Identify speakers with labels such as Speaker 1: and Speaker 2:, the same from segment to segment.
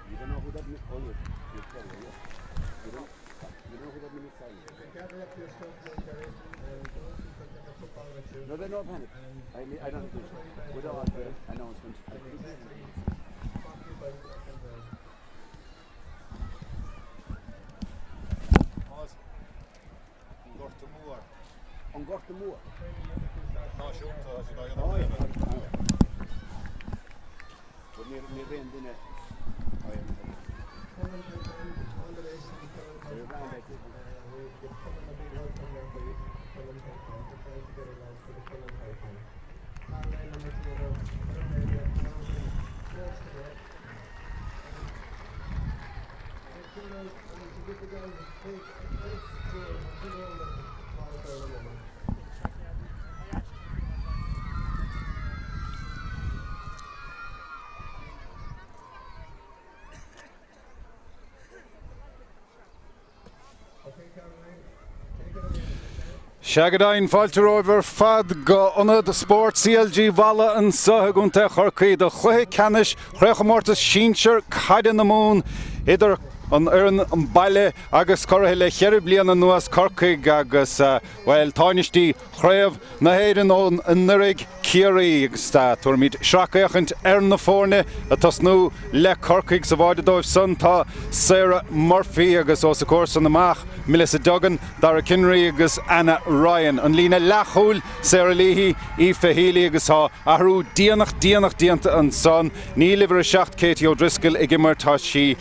Speaker 1: You don't know who that is? Oh, you tell me, yeah. You don't know who that minister is? No, they don't panic. I don't think so. Without the announcement. On Gorta Moor.
Speaker 2: No, shoot,
Speaker 1: Oh, yeah. But near the end, innit? Oh, yeah.
Speaker 3: Shagadain falter over fad go under the Spórt CLG Mhala and Sahagunta Corcaigh the Ciarraí Craobh Shincher Cad in the moon either on Erin and Peil agus Corcaigh le cheir bliana nuas Corcaigh agus well táinistí Craobh na héireann ón Ciarraí Ciarraí agus tuairmid sracaíochant na fórne atas nó le Corcaigh sa bhaide dóibh son tá Sarah Murphy agus os cuas an amach Melissa Duggan, Dara Kinry agus Anna Ryan an lína lechúil Sarah Leahy Aoife Healy agus há ahrú díanach an son ní liver seacht Katie O'Driscoll ag immer tá sí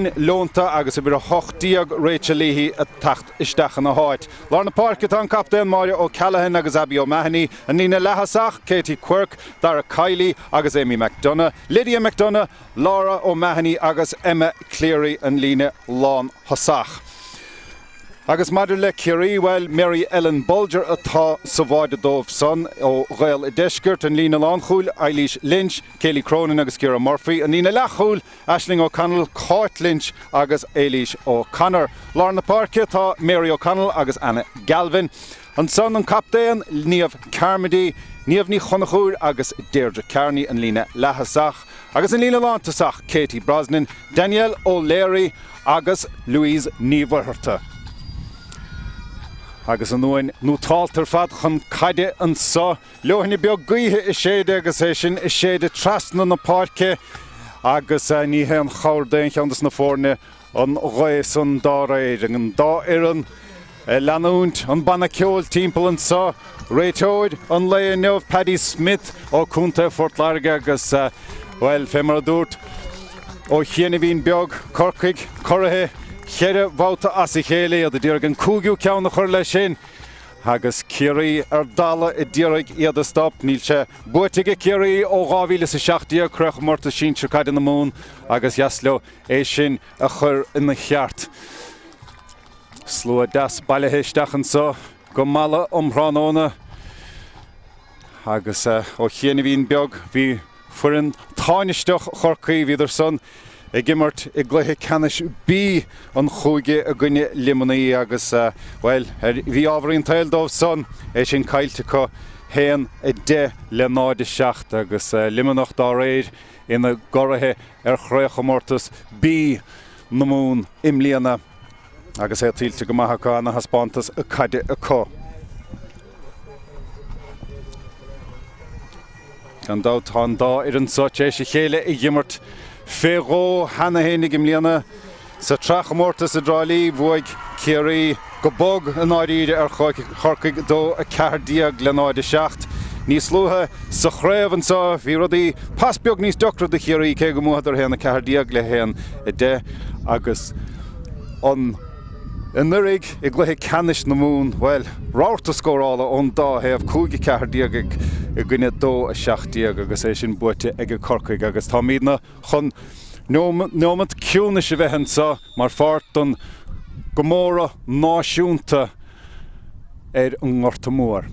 Speaker 3: sin lónta agus a bit a hochtíag Rachel Leahy a tacht isteach na háit. Lorna Parket an captain Mario O'Callaghan agus Abby O'Mahony an lína lehasach Katie Quirk, Dara Kiley agus Amy McDonough, Lydia McDonough, Laura O'Mahony agus Emma Cleary an lína lán hasach. Agus maidir le Ciarraí, well, Mary Ellen Bulger atá sa bhaide dóibh son ó Gael i Deisceart an lína lánchúil, Eilish Lynch, Kelly Cronin agus Ciara Murphy, an lína lechúil, Aisling O'Connell, Cait Lynch agus Eilish O'Connor. Lorna Parke tá Mary O'Connell agus Anna Galvin. An son an captain, Niamh Carmody, Niamh ní Chonachúr agus Deirdre Carney an lína lehasach. Agus an lína lántasach, Katie Brosnan, Danielle O'Leary agus Louise Níomharta. Agus an nuain nó táiltar fad chun caide an sa leohanna beag gaotha is séide agus é sin is séide trasna na Parke agus ní hé an chair daon cheantas na fórne an ghaes an dá éiring an dá éireann leanúint an banna ceol timpeall an sa réiteoid an le neamh Paddy Smith ó cúnta Fort Larga agus well fémar a dúirt ó chéana bhín beag Corcaigh Corcaigh Cheire bhauta as I chéile a dtíar an cúgiú ceann na chuir le sin agus Ciarraí dala I ddíraigh iad a stop níl sé buaiteige Ciarraí ó 2017 Craobh Mórta Shincher Cad in the moon agus Jaslo é sin a chur in na cheart. Slua das bailitheisteach an sa go Mhala Mhranóna agus ó chéana bhín beag bhí fuair táinisteach Corcaigh bhíidir son I gimmert I gluthe canis bí an chúige a gine limonaí agus well bhí ábhraíonn tail dóibh son é sin caiilte có héan I de le náide seacht agus limonach dá réir ina gorathe Craobh Mórtas bí na mún imlíana agus é tíilte go maithachá na haspántas a caide a có. Gan dá tá dá ar an soit é sé chéile I gimmert Féró hana hénig imlíana sa Tráchtaire Mórtas a Drálaí bhuaig Ciarraí go bog an áiríide Corcaigh dó a ceardiag le náide seacht. Níos luatha sa Craobh an sa bhí rudaí pasbeag níos docra de Ciarraí cé go muadar héana ceardiag le héan I de agus an nurig I gluthe canis na mún, well, ráirta scórála ón dá héamh cúige ceardiag I gine dó a seachdiag agus é sin buaite ag Corcaigh agus tá míadna chun nómad ciúna sé bheithan sa mar fárt don gomóra náisiúnta ar an Ngorta Mór.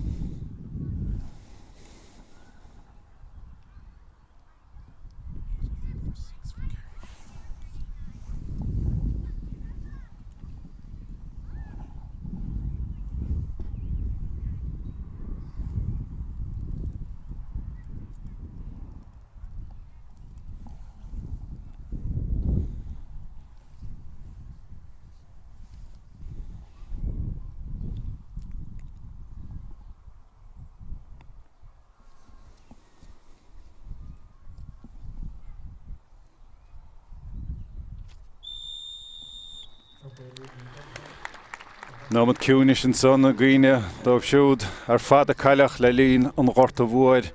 Speaker 3: Nómad Ciúnis an son a gine dóibh siúd ar fad a cailleach le lín an ghorta bhuair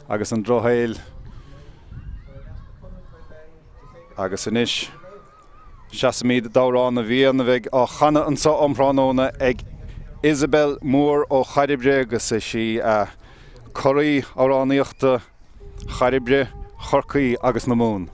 Speaker 3: agus an drochail agus inis seasamíad dárán a bhíon a bheith á chana an sa ompránóna ag Isabel Mór ó Charibre agus is sí Ciarraí áráníochta Charibre, Corcaigh agus na Mún.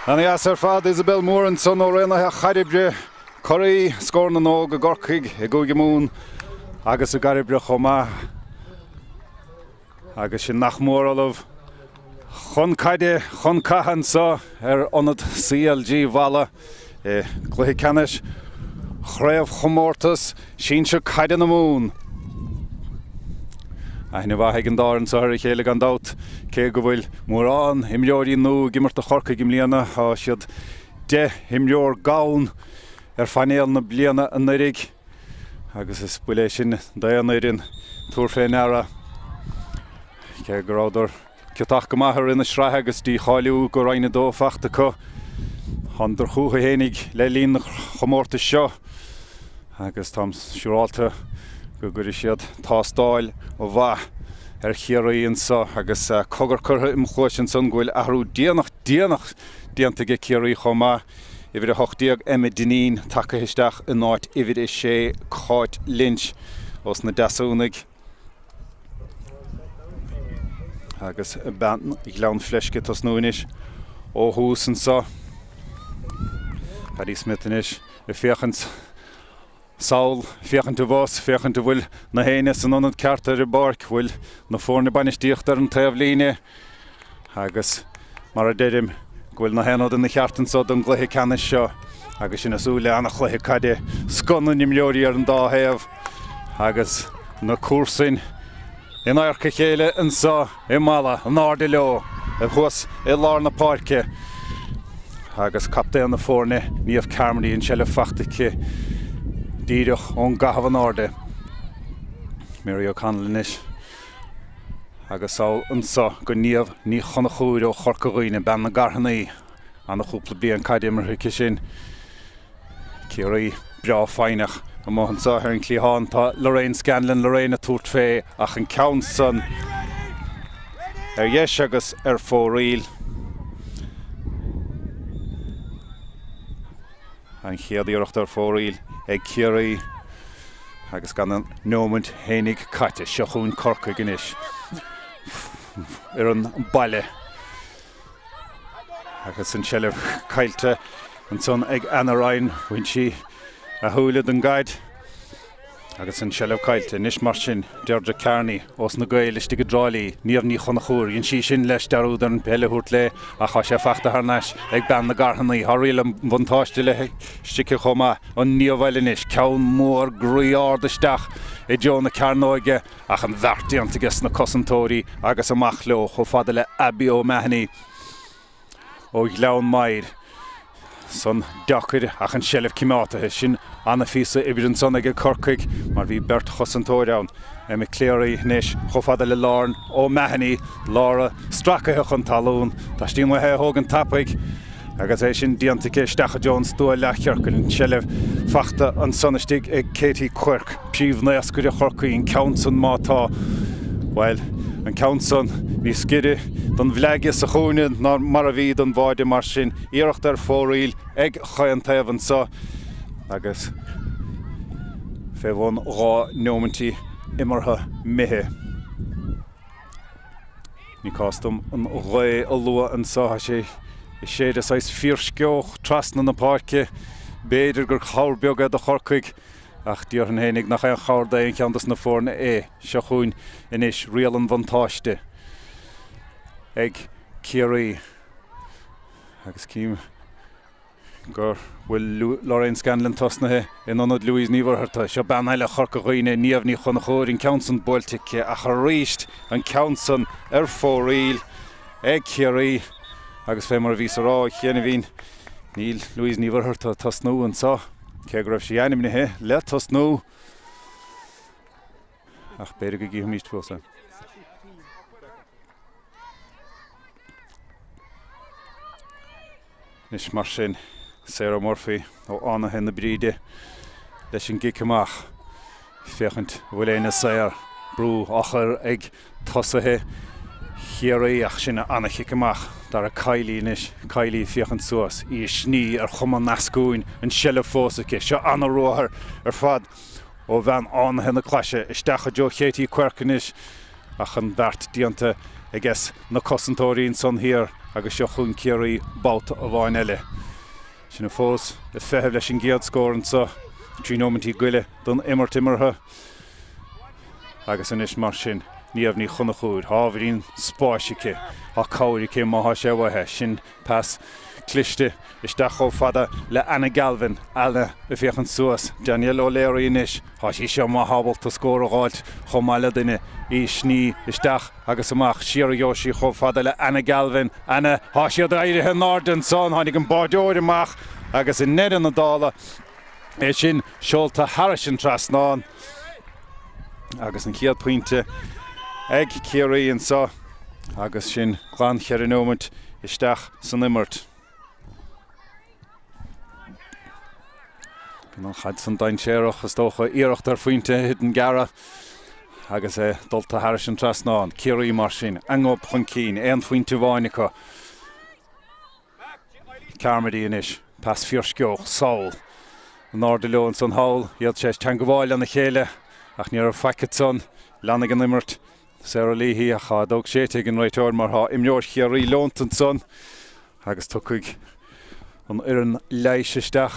Speaker 3: Anna ar fad Isabel Mór an son ó réna Charibre, Ciarraí scór na nóg a Corcaigh I gúige mún agus a Charibre chomá agus sin nach mór olah chun caide chun caihan sa ar Ionad CLG Mhala Cluiche Ceannais Craobh chomórtas sin se caide na mún. Aithne bhaith an dáran sa ar chéile an dát cé go bhfuil mórán imreoirí nó gimmart a Corcaigh imlíana á siad de imreoir gán ar fanéal na bliana an nuirig agus is buile sin daanairin túr féin ara cé go ráidir ceatach go maithar ina sraithe agus tí cháiliú go raine dófachta có handar chúcha hénig le lín na chomórtas seo agus tám siúráilta go gurí siad tástáil ó bhaith ar Ciarraí an sa agus cogur curtha im chluiche san ghfuil ahrú déanach déanta go Ciarraí chomá ifir a hochtíag duine takaisteach in áit ifir is sé cáit lynch os na dasúnig agus bantan I gleann fleisce tas nuanis ó hús an sa Paddy Smithanis I féchant Saul, féchant a bhás, féchant a bhfuil na héine san anad ceartar I barc, bhfuil na fórna banistíocht ar an taobhlíne agus mar a deirim bhfuil na héanad in na cheartan sa don Cluiche Ceannais seo agus sin asúla anna Cluiche caide sconan imleoirí ar an dáthaamh agus na cuasain in aircha chéile an sa I Mhala, an áda leo, a chuas I lár na páirce agus capta an na fórne níomh Carmody an seile fachtacha díireach ón gahabh an áda Mary O'Connellinis agus á an sa go níomh ní chuna chúir ó Corcaigh ban na Garthannaí an na chúpla bliain caide imreacha sin Ciarraí bra fáinach a Mumhan Sathairn Clíháin tá Lorraine Scanlon Lorraine a túirt fé ach an ceann san ar dheis agus ar fóríl an chéadíocht ar fóríl ag Ciarraí agus gan an nómant hénig caite seachún Corcaigh inis ar an baile agus an seileh cailte an son ag Anarain bhain si a thuúlad an gaid agus an seileh cailte inis mar sin deirde Ceannais os na Gaeliste go drálaí níor ní chuna chúir íon si sin leis dearúd an peile thuirt le a cha sé fachta Ceannais ag ban na Garthannaí tha riail an bhaintáiste le stice chomá an níomhhaile inis ceann mór gríardaisteach I dteo na Cearnáige ach an bheartaíontagus na cosantóirí agus amach leo cho fada le Abby ó Meithnaí ó gleann mair son dachar ach an seileh cimátathe sin anna físa ibir an son ag Corcaigh mar bhí bert chosantóir ann me Ciarraí níos cho fada le lárn ó Meithnaí lára stracathe chun talún tá stíon le thóg an tapaig agus é sin dianta Stacha Jones dú lechcearcail sellh fachta an sonastig ag Katie Quirk príomh na ascuide Corcaigh an Countson mátá weil an Countson ní skide don bhleige sa chúne ná mar a bhí don bhaide mar sin iirecht ar fóraíl ag chaan taobhann sa agus fé bhn rá nómantí imartha mithe. Ní cástam an ré a lua an sa sé is séad is eis fíorsceoch trasna na páirce béidir gur chár beag a Corcaigh ach díor an hénig nach an chár da an ceantas na fórna seo chuin inis rial an vantáiste ag Ciarraí agus cím gur bhfuil Lorraine Scanlon tosnathe in anad Louise Níomhartha seo ban eile Corcaigh níomhní chun chóir in Countson Baltic a charíist an Countson ar fóraíl ag Ciarraí agus fé mar a vís rá chéana bhín níl Louise Níomhartha tosnú an sa cé go raibh sé dhéanam nithe le tosnú ach beidir go gcíomh míist fósa. Nis mar sin Sarah Murphy ó ánathe na bríide leis an gic amach féchant bhfuil éana saoir brú achar ag tosathe Ciarraí ach sin annach amach dar a cailínis cailí féchant suas í sní ar chuman nascúin an sellh fósacha seo anróthar ar fad ó bhean ánathe na Cluiche isteach jo Katie Quirk ach an bhart dianta I guess na cosantóirín son hir agus seo chun Ciarraí báut a bháin eile. Sin fós I feitheamh leis an giad scóran sa trí nómantí guile don immart imartha agus inis mar sin níamh ní chuna chúd hábhíonn spáisice á cáirice mátha sé bhaithe sin pas Cluiche isteach ó fada le Anna Galvin eile I féchan suas Daniel O'Leary inis há sí seo má hábalt a scór a gáilt chomh meile duine í sní isteach agus amach Ciarraí sí chomh fada le Anna Galvin Anna há siad éirithe nádan son tháinig an báideoir amach agus in ned an na dála é sin seolta Harrison trasnáin agus an chiad pointe ag Ciarraí an sa agus sin chlan chear an ómant isteach san immart. Gan an chad san dain séireach is tócha iirecht ar faointe hit an gara agus dulta Harrison trasnáin Ciarraí mar sin angop chun cín éon faointe bháinecha Carmody inis pas fíorsceoch Saul Náda leon san haul iad sé tean go bháil an na chéile ach níor a facet son leannig an immart Ciarraí a chadóg séte an réiteir mar há imneoir Ciarraí leontan son agus tucaig an iran leis isteach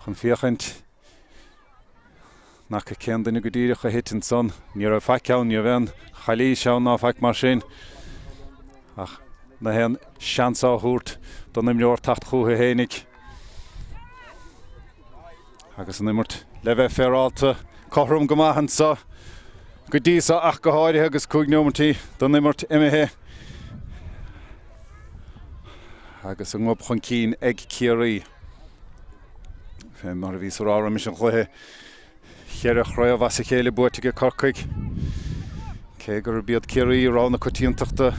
Speaker 3: chun fiachant nach a cean duine go dtíireach a hitin son níor a feiceann ní bhean chalí seán ná feic mar sin ach na hen seans á thuairt don imneoir tacht chútha hénig agus an immart le bheith fearáilta chothrom go maithan sa go dtí sa ach go háirithe agus cúig nómantí don immart imithe agus an ngop chun cín ag Ciarraí fé mar a vís rára mis an chluithe chear a chraobh as a chéile buirteige Corcaigh cé gur bíad Ciarraí rána cotíontachta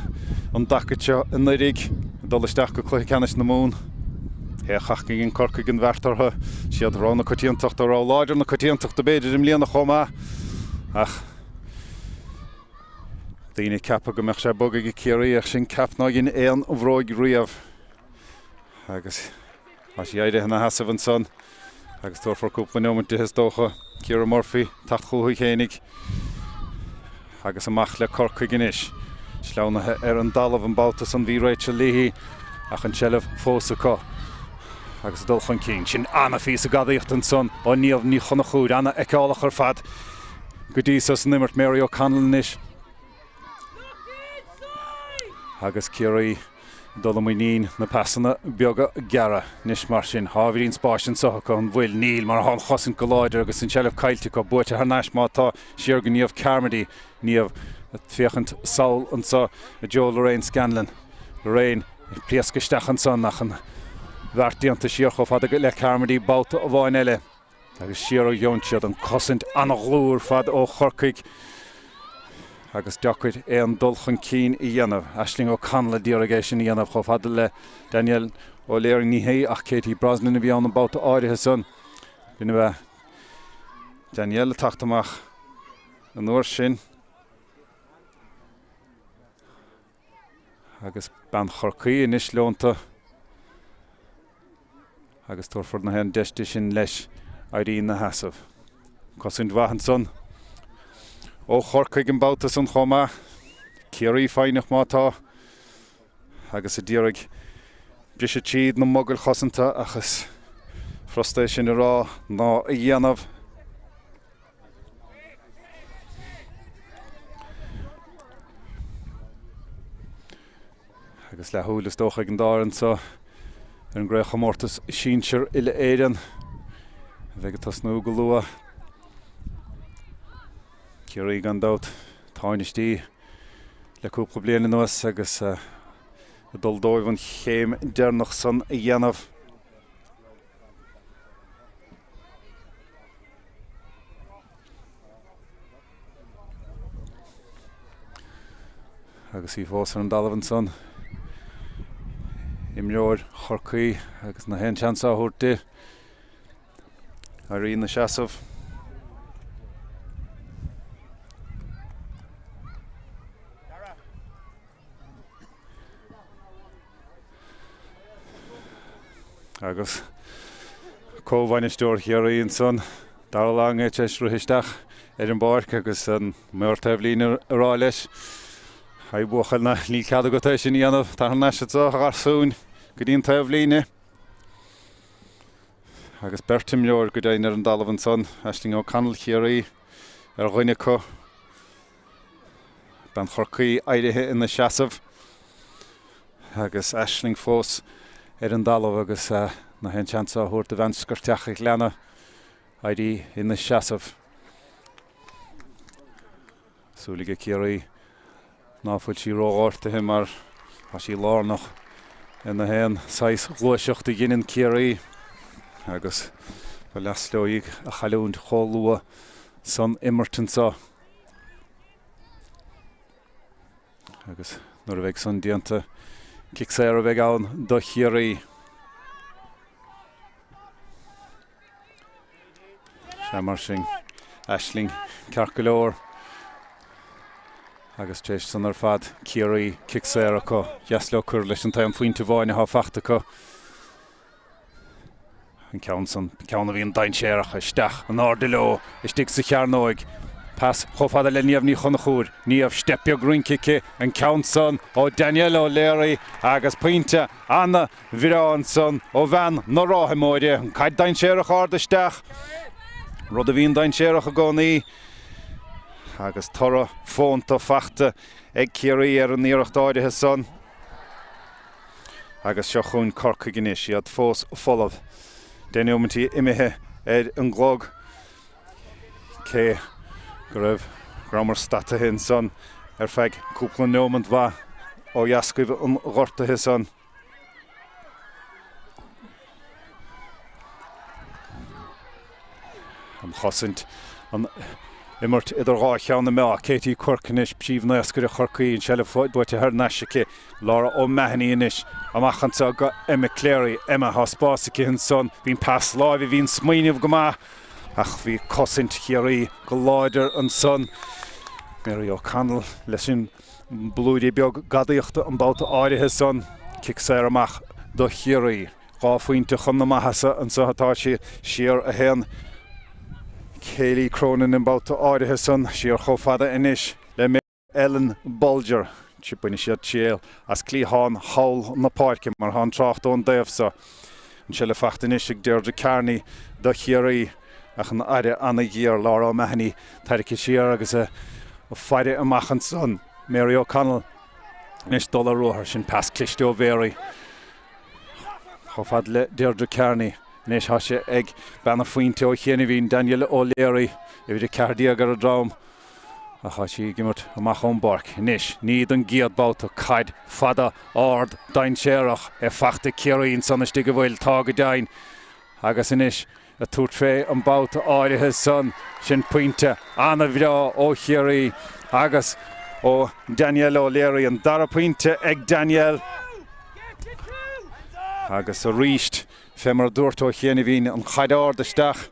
Speaker 3: an dacate in narig dul isteach go chluithe Ceannais na mún chach gin Corcaigh an bhhartartha siad rána cotíontachta rá láidir na cotíontachta beidir im líana chomá ach daoine ceapa go meach sé bogaigh i Ciarraí ach sin ceap ná gin éon bhróig riamh agus a sí éirithe na hasamh an son agus tuair for cúpla nómantí his dócha Ciarra Murphy tacht chúthaí chénig agus amach le Corcaigh inis sleánathe ar an dalamh an bátas an bhí Rachel Leahy ach an sellh fósacha agus dul chun cín sin anna fís a gadaíocht an son ó níomh ní chuna chúd anna ecálaach ar fad go dtí sa san immart Mary O'Connell inis agus Ciarraí dul am nín na passanna beaga gara nis mar sin hábhíonn spáisian socha an bhfuil níl mar há chosan go láidir agus an sellh caiilte go buirte Ceannais mátá siar go níomh Carmody níomh féchant Saul an sa a Joe Lorraine Scanlon Lorraine pliascaisteach an son nach an bhhartíanta siar cho fad le Carmody báta a bháin eile agus siar ó dheontsiad an cosint anna glúr fad ó Corcaigh agus deacuid an dul chun cín I dhéanamh Aisling O'Connell dearagéis sin I dhéanamh cho fad le Daniel O'Leary ní hé ach Katie Brosnan a bhí an about áirithe son. Bhína bheith Daniel tachtamach an uair sin. Agus ban Corcaigh in is leonta. Agus torford na hen deiste sin leis Irene na hasamh. Cosint bhahan son. Ó Corcaigh an bouta son chomá. Ciarraí fáinach mátá. Agus a díorag bris a tíad na mogul chosanta achas frustration a rá ná a dhéanamh. Agus le thuúlas dócha an dáran sa an Craobh Mórtas sínsir ile éireann. Vegetas nó go lua. Ciarraí gan dát táinistí le cúpla bliana nuas agus a dul dóibh an chéim dearnach san a dhéanamh. Agus í fós an dalhan son. Imreoir Corcaigh agus na hen chance a thuirte. Irene na hasamh. Agus cóhhainisteoir Ciarraí son. Dar lang é teis ruhisteach an barc agus an Mórdha bhlín ará leis. Hai buchal na lí cad go teis sin dhéanamh tar an neiste arsún go dtíon taobhlíne. Agus bertimleoir go daoine an dalhan son. Aisling ó canal Ciarraí ar ghuine có. Ban Corcaigh airithe in na hasamh. Agus aisling fós an dalmh agus na hen chance a thuairt a bhaint scorteach ag leanna Irene in na hasamh. Súlaigh Ciarraí náfuil sí rógáirtathe mar a sí lárnach in na hen 6 gluaiseacht a ghinnin Ciarraí agus ba leasleoigh a chailún chomhlua san immertansa. Agus nuair a bheith san dianta Ciarraí a bheith ann do Ciarraí. Se mar sin aisling cearcailóir. Agus teis san ar fad Ciarraí Ciarraí có Jasleo cur leis an taim faointe bháine há fachta có. An ceann san ceanna bhí an dain séireach isteach an ardiló istigh sa chearnóig. Pas chofada le níomh ní chuna chúr, níomh stepio grúncaice an ceann san ó Daniel O'Leary agus pointe Anna Bhíreáin son ó bhean nó ráthimóide an caiid dain séireach ard isteach. Rud a bhíon dain séireach a gcónaí. Agus torra fónta fachta ag Ciarraí ar an níoracht áirithe son. Agus seo chun Corcaigh inis iad fós folamh. Déine ómantí imithe ar an glog. Cé go raibh gramar statathe son ar feadh cúpla nómant bha ó dheascaibh an ghortathe son. An chosint an immert idir rá cheann na mea Katie Corcaigh príomh na ascair a Corcaigh an seile fóid buite thar neisice lára ó meithnaí inis amachchansa go Emma Clary Emma há spásacha hin son bhín pas láimh bhín smaoinemh go maith ach bhí cosint Ciarraí go láidir an son. Mary O'Connell leis sin blúidí beag gadaíochta an bouta áirithe son Ciarraí amach do Ciarraí gá faointe chun na maithasa an satá siar a hen. Céilí Cronin in bouta áirithe son siar chomfada inis le mé Ellen Bolger chipaine siad tíal as clíán haul na páirce mar há Tráchtaire déobhsa an seile fachtain is ag Deirdre Carney do Ciarraí ach an aire anna díar lára meithnaí tarice siar agus a feire amachchan son Mary O'Connell inis dul a ruthar sin pas cliste ó bhéirí chomfad le Deirdre Carney. Nes hasje ag banna faointe ó chéana bhín Daniel O'Leary I bhí cardiac ar a drám a chaisi gimmert amach ón barc. Nes níd an giad bouta caid fada ard dain séireach fachta Ciarraí san istí go bhfuil tá go dain agus inis a tuairt fé an bouta áirithe son sin pointe Anna Bhíreá ó Ciarraí agus ó Daniel O'Leary an dara pointe ag Daniel agus a ríist femar dúirtó chéana bhín an chaideár de steach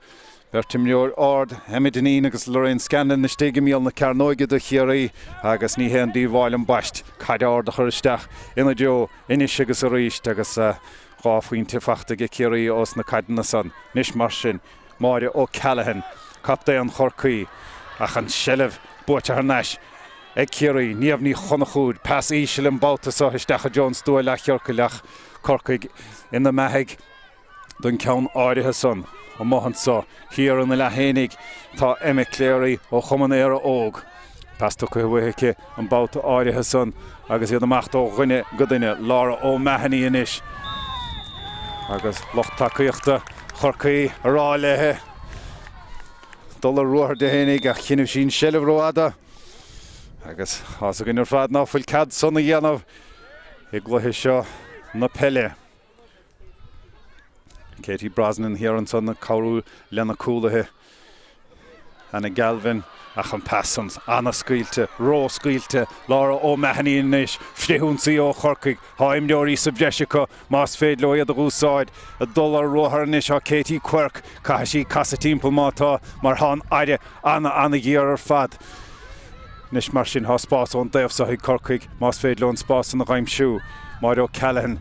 Speaker 3: Bertim leor ord hemidaní agus Lorraine Scanlon na stige míl na Carnoige de Ciarraí agus ní hen dí bháil an baist chaideár de churisteach ina jo inis agus a ríist agus gáfuoin tifachta ge Ciarraí os na caidna san nis mar sin Mórdha ó Callahan capta an Corcaigh ach an sellh búirte Ceannais ag Ciarraí níamh ní chonachúd pas ísil an báta sa histeach a Jones dúil le Ceorcaigh Corcaigh ina metheig don ceann áirithe san o Mumhan sa hir an le hénig tá Ciarraí ó chumanéar óg Pastor Cluiche an báta áirithe san agus iad amach ó ghine godaine lára ó mehanní inis agus lochtaíochta Corcaigh ará lethe dul ruair de hénig a chinnemh sin sellh roada agus as a gin fad náfuil cad sanna dhéanamh I gluthe seo na Peile Katie Brosnan here on son Craobh lena coolathe Anna Galvin ach an passans Anna scuilte Ró scuilte Laura ó mehanní inis fliúnsaí ó Corcaigh haim deorí subjeisica más féad le iad a úsáid a dul róthar inis á Katie Quirk cai sí casa timpeall mátá mar hán aire anna gíar ar fad nis mar sin há spás ón daobh sa Corcaigh más féad le an spás an ghaimsiú Mórdha ó Callahan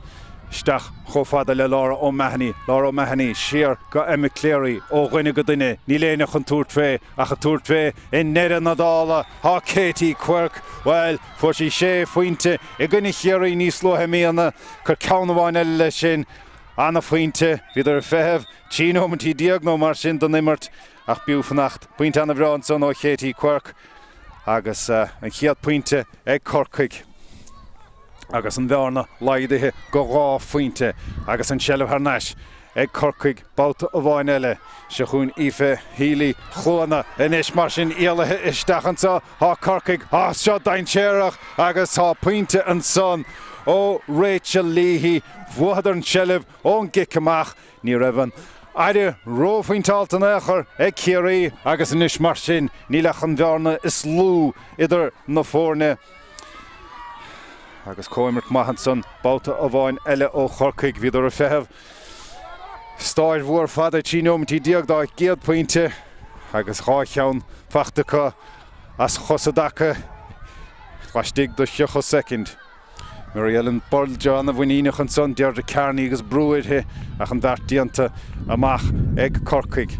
Speaker 3: Stach chofada le Laura ó mehanní siar go Ciarraí ó ghine go duine ní léine chun túrtvé ach a túrtvé in neidir nadála há Katie Quirk well fuair sí sé faointe I gine Ciarraí níos slóthe míana chur ceannamháin eile le sin anna faointe viidir fehebh tíómantí diagnó mar sin don imirt ach bíú fannacht puinte anna bhrán son ó Katie Quirk agus an chiad puinte ag Corcaigh agus an bhearna laidathe go rá faointe agus an sellh Ceannais ag Corcaigh báta a bháin eile se chun Aoife Healy chlána inis mar sin éalathe isteachansa há Corcaigh há seo daintéireach agus há puinte an son ó Rachel Leahy bhuadar an sellh ón gicamach ní raibh Aide rófaointáilta éachar ag Ciarraí agus inis mar sin ní leach an bhearna is lú idir na fórne agus Coimert Mahanson báta a bháin eile ó Corcaigh viidir a fehebh stáir mhuar fada tíómantí diaagdá géad puinte agus há cheann fachtacha as chosadacha chlastig do 6 second mar Ellen Borljan a bhainínach an son deir de Carney agus brúidthe ach an bhart dianta amach ag Corcaigh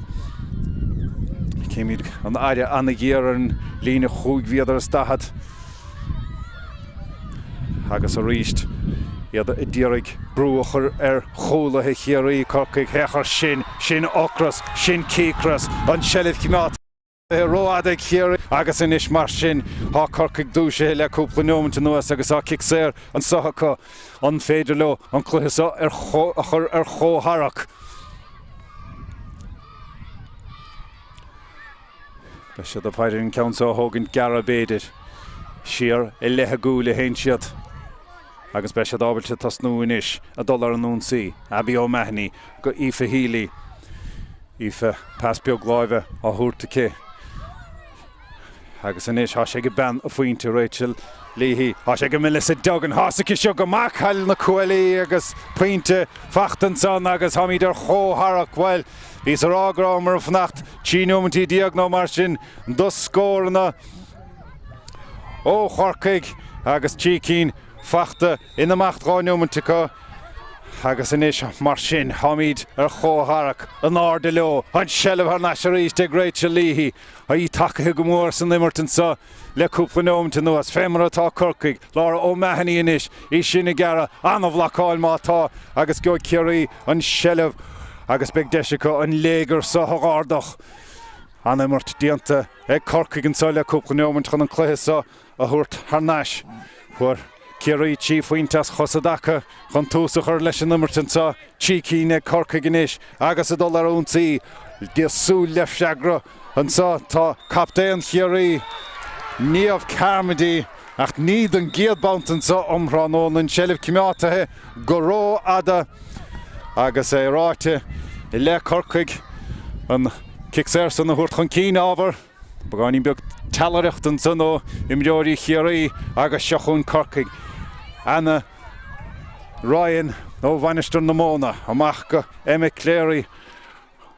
Speaker 3: céimiid an aire anna géar an lína chúig viidir a stahad agus a ríist iad I ddíraigh brúachar cholathe Ciarraí Corcaigh hechar sin ocras sin cícras an sellh cimát róad ag Ciarraí agus inis mar sin há Corcaigh dúise le cúpla nómanta nuas agus á cicséir an sochacha an féidir le an cluiche ar chóharach Be sé do paidir an ceann hógann gara béidir siar I lethe gúla hain siad agus be sé dábailte tasnú inis a dul ar an núnsaí Abby ó mehanní go Aoife Healy Aoife pas beag láimhe á thuairteacha agus inis há sé go ben a faointe Rachel Leahy há sé go Melissa Duggan hásacha seo go maichail na cualaí agus puinte fachtan san agus hamíd ar chóharach well bhís ar ágrá mar fnacht tíómantí diagnó mar sin dos scórna ó Corcaigh agus tícín fachta ina macht gáinúmantacha agus inis mar sin hamíd ar chóharach an áde leo an sellh Ceannais ríist ag Rachel Leahy a í takeithe go mór san imimetain sa le cúpla nómanta nuas fémara atá Corcaigh Laura ó mehanní inis í sin I gara anna bhlacáil mátá agus go Ciarraí an sellh agus beag deisicha an léigear sa thugardach an imirt dianta ag Corcaigh an sa le cúpla nómanta chun an cluiche sa a thuairt Ceannais fuair Ciarraí tí faointas chosadacha chun túsachar leis an imimetain sa tícín ag Corcaigh inis agus a dul ar únsaí díosú lefseagra an sa tá captéan Ciarraí níamh carmadí ach níd an géadbantan sa omhránón an sellh cimáthathe go ró ada agus é ráite I le Corcaigh an cicséir san na thuairt chun cín ábhar Bagáin beag talaireachtan san ó imreoirí Ciarraí agus seo chun Corcaigh Anna Ryan nó bhainisteoir na móna amach go Cléirí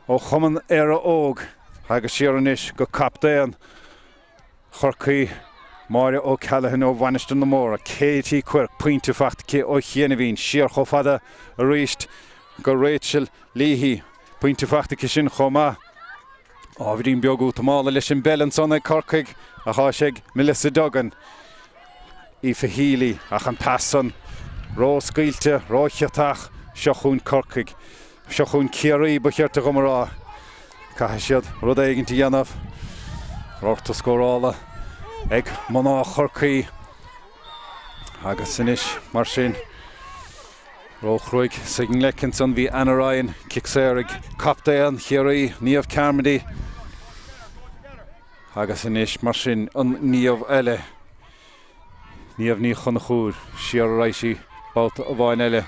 Speaker 3: ó chumann ar a óg agus Ciarraí go captéan Corcaigh Máire ó Callahan ó bhainisteoir na móra TG4 pointe fachtacha ó Chéanahín siar cho fada a ríist go Rachel Leahy pointe fachtacha sin chomá ábhíonn beag út mála leis an belan son ag Corcaigh a háiseag Melissa Duggan í Fehéalaí ach an passan rá scaoilte rá cheatach seo chun Corcaigh seo chun Ciarraí ba chearta go marrá caithfidh siad rud éigeanta dhéanamh ráta scórála ag maná Corcaigh agus inis mar sin Róchroig sigin Leckinson bhí Anna Ryan Ciarraí captéan Ciarraí níomh Carmody agus inis mar sin an níomh eile níomh ní chun chúr Ciarraí báta a bhain eile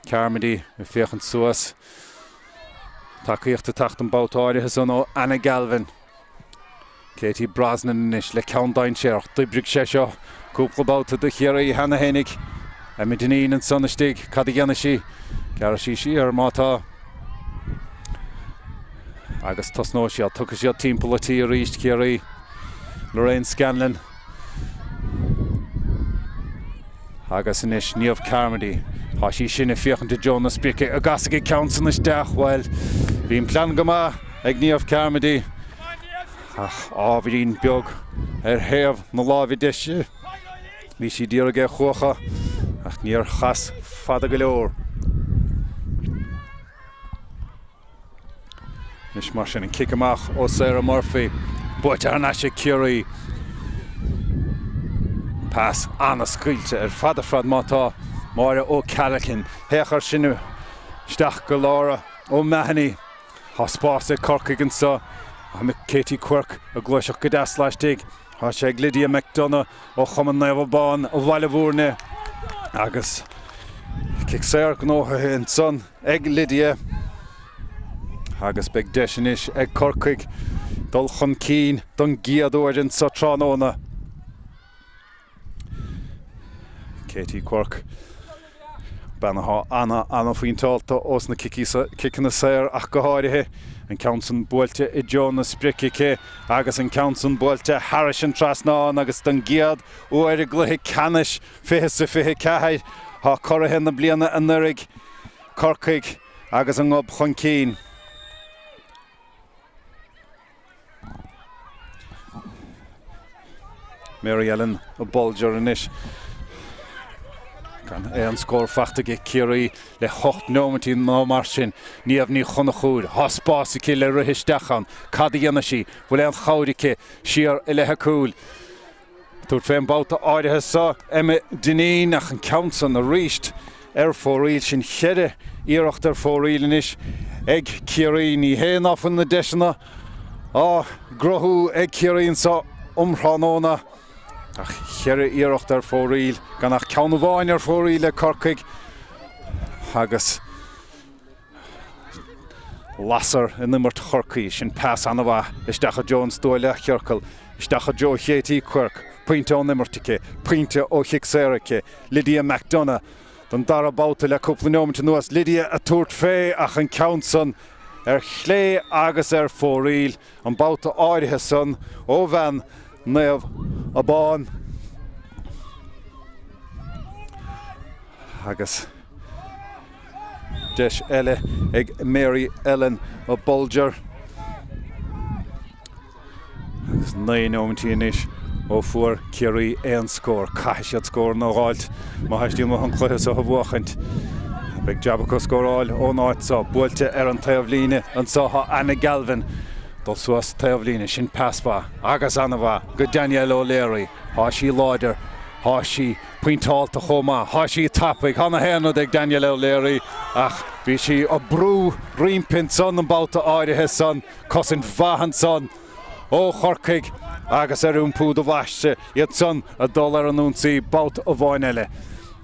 Speaker 3: Carmody i féchan suas takeíochta tacht an bátáirithe san ó Anna Galvin Katie Brosnan inis le countdown séir dibrig sé seo cúpla báta do Ciarraí hena hénig a mi duine an sonnaistigh cad a dhéanana sí ceara sí ar mátá agus tosnó siad tucha siad timpeall atí a ríist Ciarraí Lorraine Scanlon agus inis níomh Carmody há sí sinna féchanta Jonas Bice a gasaigh countsan is deach bhfuil bhíon plan go maith ag níomh Carmody ábhíonn beag ar thaobh na lábhí deise bhí sí díreaga chuacha ach níor chas fada go leor Nis mar sin an kick amach ó Sarah Murphy buite ar naise Ciarraí pass anna scaoilte ar fada frad mátá Máire ó Callahan héachar sinú steach go lára ó Mahony há spása Corcaigh an sa I'm Katie Quirk a Cluiche go dasláistigh há sé Lydia McDonough ó chumann naomh bán ó Bhailbhúrne agus kick séir gnótha an son ag Lydia agus beag deisinis ag Corcaigh dul chun cín don giadúir an sa tránóna Katie Quirk Bannaá anna faoin tálta os na kickin na séir ach go háirithe an countsan buailte I Jonas Bice agus an countsan buailte Harrison Trasnáin agus don giad ó ar a gluthe Ceannais fiche sa fiche caitheid há corathe na bliana an nurig Corcaigh agus an ngob chun cín Mary Ellen a bolger inis Gan an scór fachtaige Ciarraí le 8 nómatí ná mar sin níomh ní chuna chúr há spásacha le ruthistechan cad a dhéanana sí bhfuil an chairice siar I lethe cúil Dúirt féin báta áirithe sa duine nach an countsan a ríist ar fóríl sin cheire íireacht ar fóríl inis ag Ciarraí ní héan áfan na deisina grothú ag Ciarraí sa umránóna ach cheire íireacht ar fóríl gan ach ceann bháin ar fóríl le Corcaigh agus lasar in nimmert Corcaigh sin pass anna bha isteach Jones dóile chearcail isteach Joe Katie Quirk pointe ó nimmertice pointe ó Ciarraí Lydia McDonough don dara báta le cúpla nómanta nuas Lydia a túirt fé ach an countsan ar chlé agus ar fóríl an báta áirithe san ó bhean naomh a bán agus deis eile ag Mary Ellen a bolger agus 9 nómatí inis ó fuair Ciarraí éon scór caiithfidh siad scór nó gáilt má haistíú mo an chluiche sa bhuachant beag jabbacha scóráil ó náid sa buailte ar an taobh líne an sátha Anna Galvin dul suas taobh líne sin paspa agus anna bha go Danielle O'Leary há sí láidir há sí pointáilta chomá há sí tappaigh hana héanana ag Danielle O'Leary ach bhí sí a brú rimpint son an báta áirithe son cos an bhahan son ó Corcaigh agus ar úmpú do bhaiste iad son a dul ar an únsaí báta a bháin eile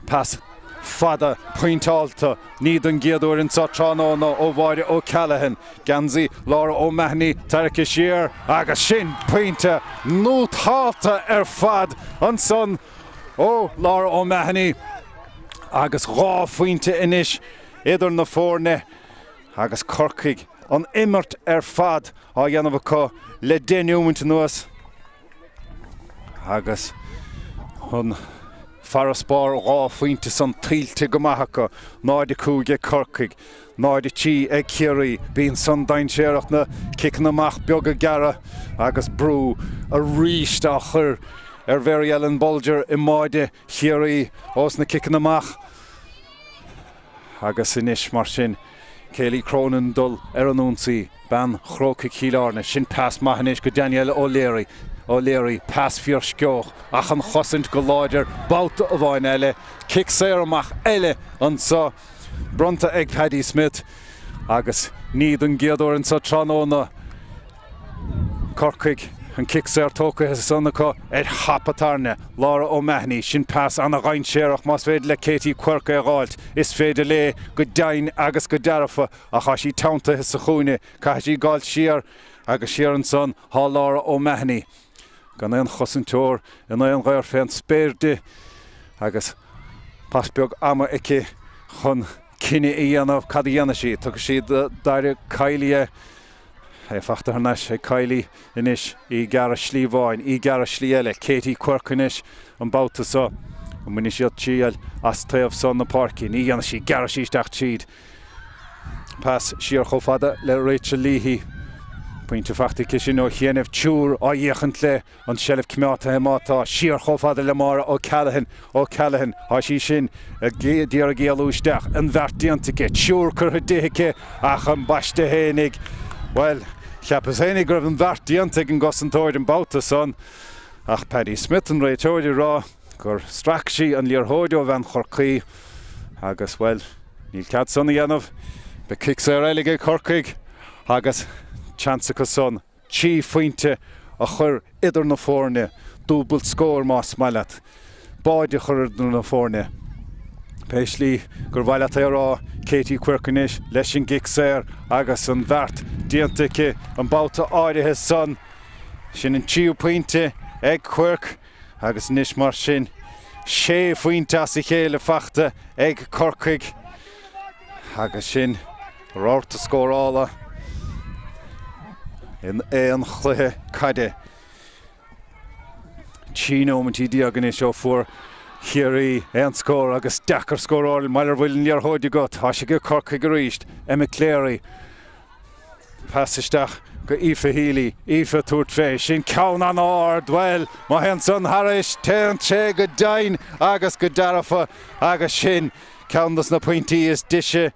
Speaker 3: pass fada pointáilta níd an giadúir in sa tránóna ó Bhaire ó Callahan Gansaí Laura ó Mahony Taraice siar agus sin pointe nútáilta ar fad an son ó Laura ó Mahony agus rá faointe inis idir na fórne agus Corcaigh an immert fad á dhéanamh có le déniúmint nuas agus an far spár rá faointe san trílte go maithacha náide cúige Corcaigh náide tí ag Ciarraí bíon san dain séireacht na cic amach beag a gara agus brú a ríist a chur very Ellen Bolger in máide Ciarraí os na cic amach agus inis mar sin Céilí Cronin dul an únsaí ban chróca cílárne sin pass maithnis go Daniel O'Leary pass fíor sceoch ach an chosint go láidir báta a bhain eile cic séir amach eile an sa bronta ag Paddy Smith agus níd an giadúir an sa tróna Corcaigh an cic séir tóca is sanna có hapatarne Laura O'Mahony sin pass an a ghain séireach mas féidir le Katie Corcaigh gáilt is féidir le go dain agus go darafa a cha sí tánta is sa chúine ca sí gáilt siar agus siar an son há Laura O'Mahony gan an chosantóir in an ghair féin spéirde agus pasbeag ama ici chun cinine í anamh cad í dhéana sí tugus sí daire Cailie fachtar nes Kylie inis I gara slí bháin I gara slí eile Katie Corcaigh inis an báta sa an muine siad tíal as taobh son na parcin í dhéana sí gara síisteach tíd pass siar chomh le Rachel Leahy pointe fachta sin ó chéanamh túr á dhéachant le an seileh cimátha mátá siar chomh le mára ó Callahan á sí sin díar a géalúisteach an bheirt diantacha túr curtha déthacha ach an baiste hénig well Ceapas hénig gribh an bheirt diantaigh an gosantóir an báta son ach Paddy Smith an réitóidir rá gur strac an líorthóideó bhean Corcaigh agus well níl cead son a dhéanamh be cic séir eile Corcaigh agus chansacha son tí faointe a chur idir na fórne dúbalt scór más maileat báide chur idir na fórne Peislí gur bhaileat é rá Katie Corcaigh inis leis sin gic séir agus an bheirt diantacha an báta áirithe son sin an tíú pointe ag Corcaigh agus níos mar sin sé faointe as I chéile fachta ag Corcaigh agus sin ráirta scórála in éon chluthe caide tíómantí diagan is seo fuair Ciarraí an scór agus dechar scóráil maidir bhfuil líorthóide go tá sé go Corcaigh go ríist Craobh passisteach go Aoife Healy Aoife tuairt fééis sin ceann an áard well má hen san Harris té go dain agus go darafa agus sin ceannas na pointí is diise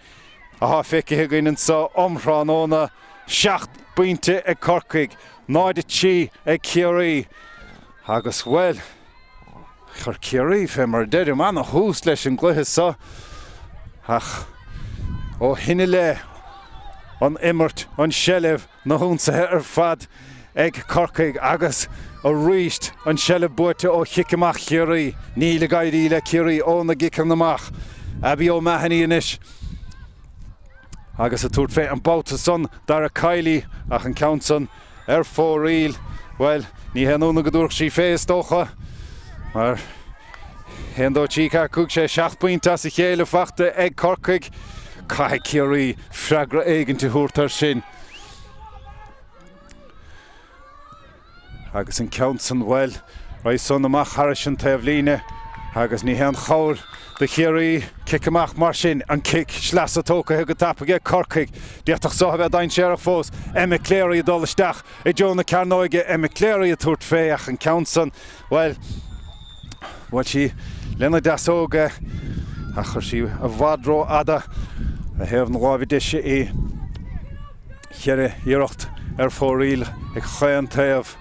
Speaker 3: a há feicithe gainan sa omhrán óna 7 buinte ag Corcaigh náide tí ag Ciarraí agus well chur Ciarraí fé mar deidir man a hús leis an gluthe sa ach ó hinine le an immert an seileh na húnsathe fad ag Corcaigh agus a ríist an seileh buirte ó chiicimach Ciarraí ní le gaiirí le Ciarraí ó na gicam amach Abby O'Mahony inis agus a tuairt fé an báta son dar a Kylie ach an count son fóríl well ní henúna go dúrch sí fééis dócha mar hendó tícha cúg sé 7 pointe as I chéile fachta ag Corcaigh caiith Ciarraí freagra éigeanta thuairtar sin agus an count son well raibh son amach Harris an taobh líne agus ní hen chair de Ciarraí cic amach mar sin an cic sleas a tóca go tappaige Corcaigh diaach so bheith dain séireach fós Craobh a dul isteach I Jonah Carnoige Craobh a tuairt féach an count son well sí lena dasóga a chur sí a bhádró ada a heamh na gábhí diise I cheire iirecht fóríl ag chaon taobh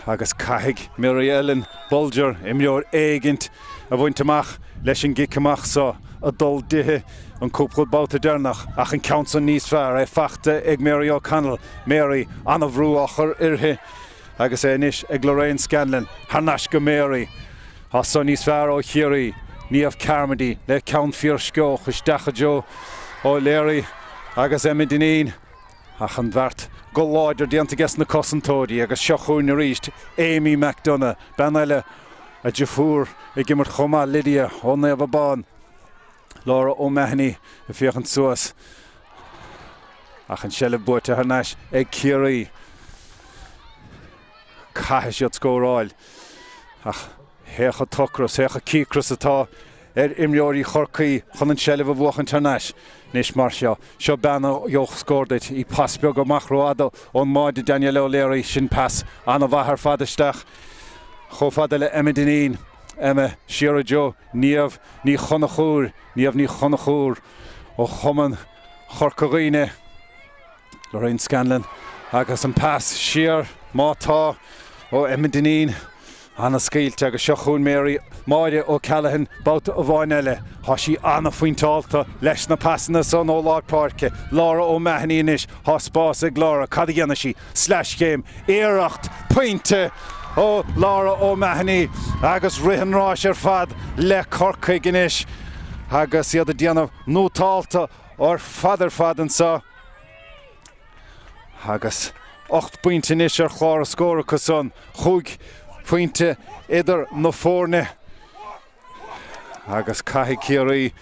Speaker 3: agus caiigh Mary Ellen Bolger I mbeor éigint a bhainteach leis an gicamach sa a dul dithe an cúpla báta dearnach ach an count son níos fearr fachta ag Mary O'Connell Mary anna bhrú a chur irthe agus inis ag Lorraine Scanlon Harnas go Mary Tá son níos fearr ó Ciarraí níomh Carmody le count fíor sceoch is decha Jo O'Leary agus Dinín ach an bheirt go láidir dianta gas na cosantóidí agus seochún na ríist Amy McDonough ben eile a Jafur I gimmer Choma Lydia on the mBan Laura O'Mahony a fiochan suas ach an shell boat to Ceannais ag Ciarraí Caish yot scoráil ach hecha tocras hecha cícras atá imreoirí Corcaigh chun an shell of a bhuachan Ceannais Nish Marcia, seo banna joch scordit I pasbeag go machroada on Mórdha Daniel O'Leary sin pass anna bhahar fadaisteach cho fadile Emma Emma Ciarraí Jo níamh ní chonachúr ó choman Corcaigh Lorraine Scanlon agus an pass Ciar mátá ó Emma Anna Scailte agus Seachún Mary Mórdha ó Callahan bouta a bhain eile Tá sí anna faointeálta leis na passanna son ó Lord Parke Laura O'Mahony inis Tá spás ag Laura cad a dhéanana sí slash game éireacht pointe ó Laura O'Mahony agus rihanrás ar fad le Corcaigh inis agus iad a dhéanamh nótálta ar fad an sa agus 8 pointe inis ar chlár a scóra son chuig pointe idir na fórne agus Caithfidh Ciarraí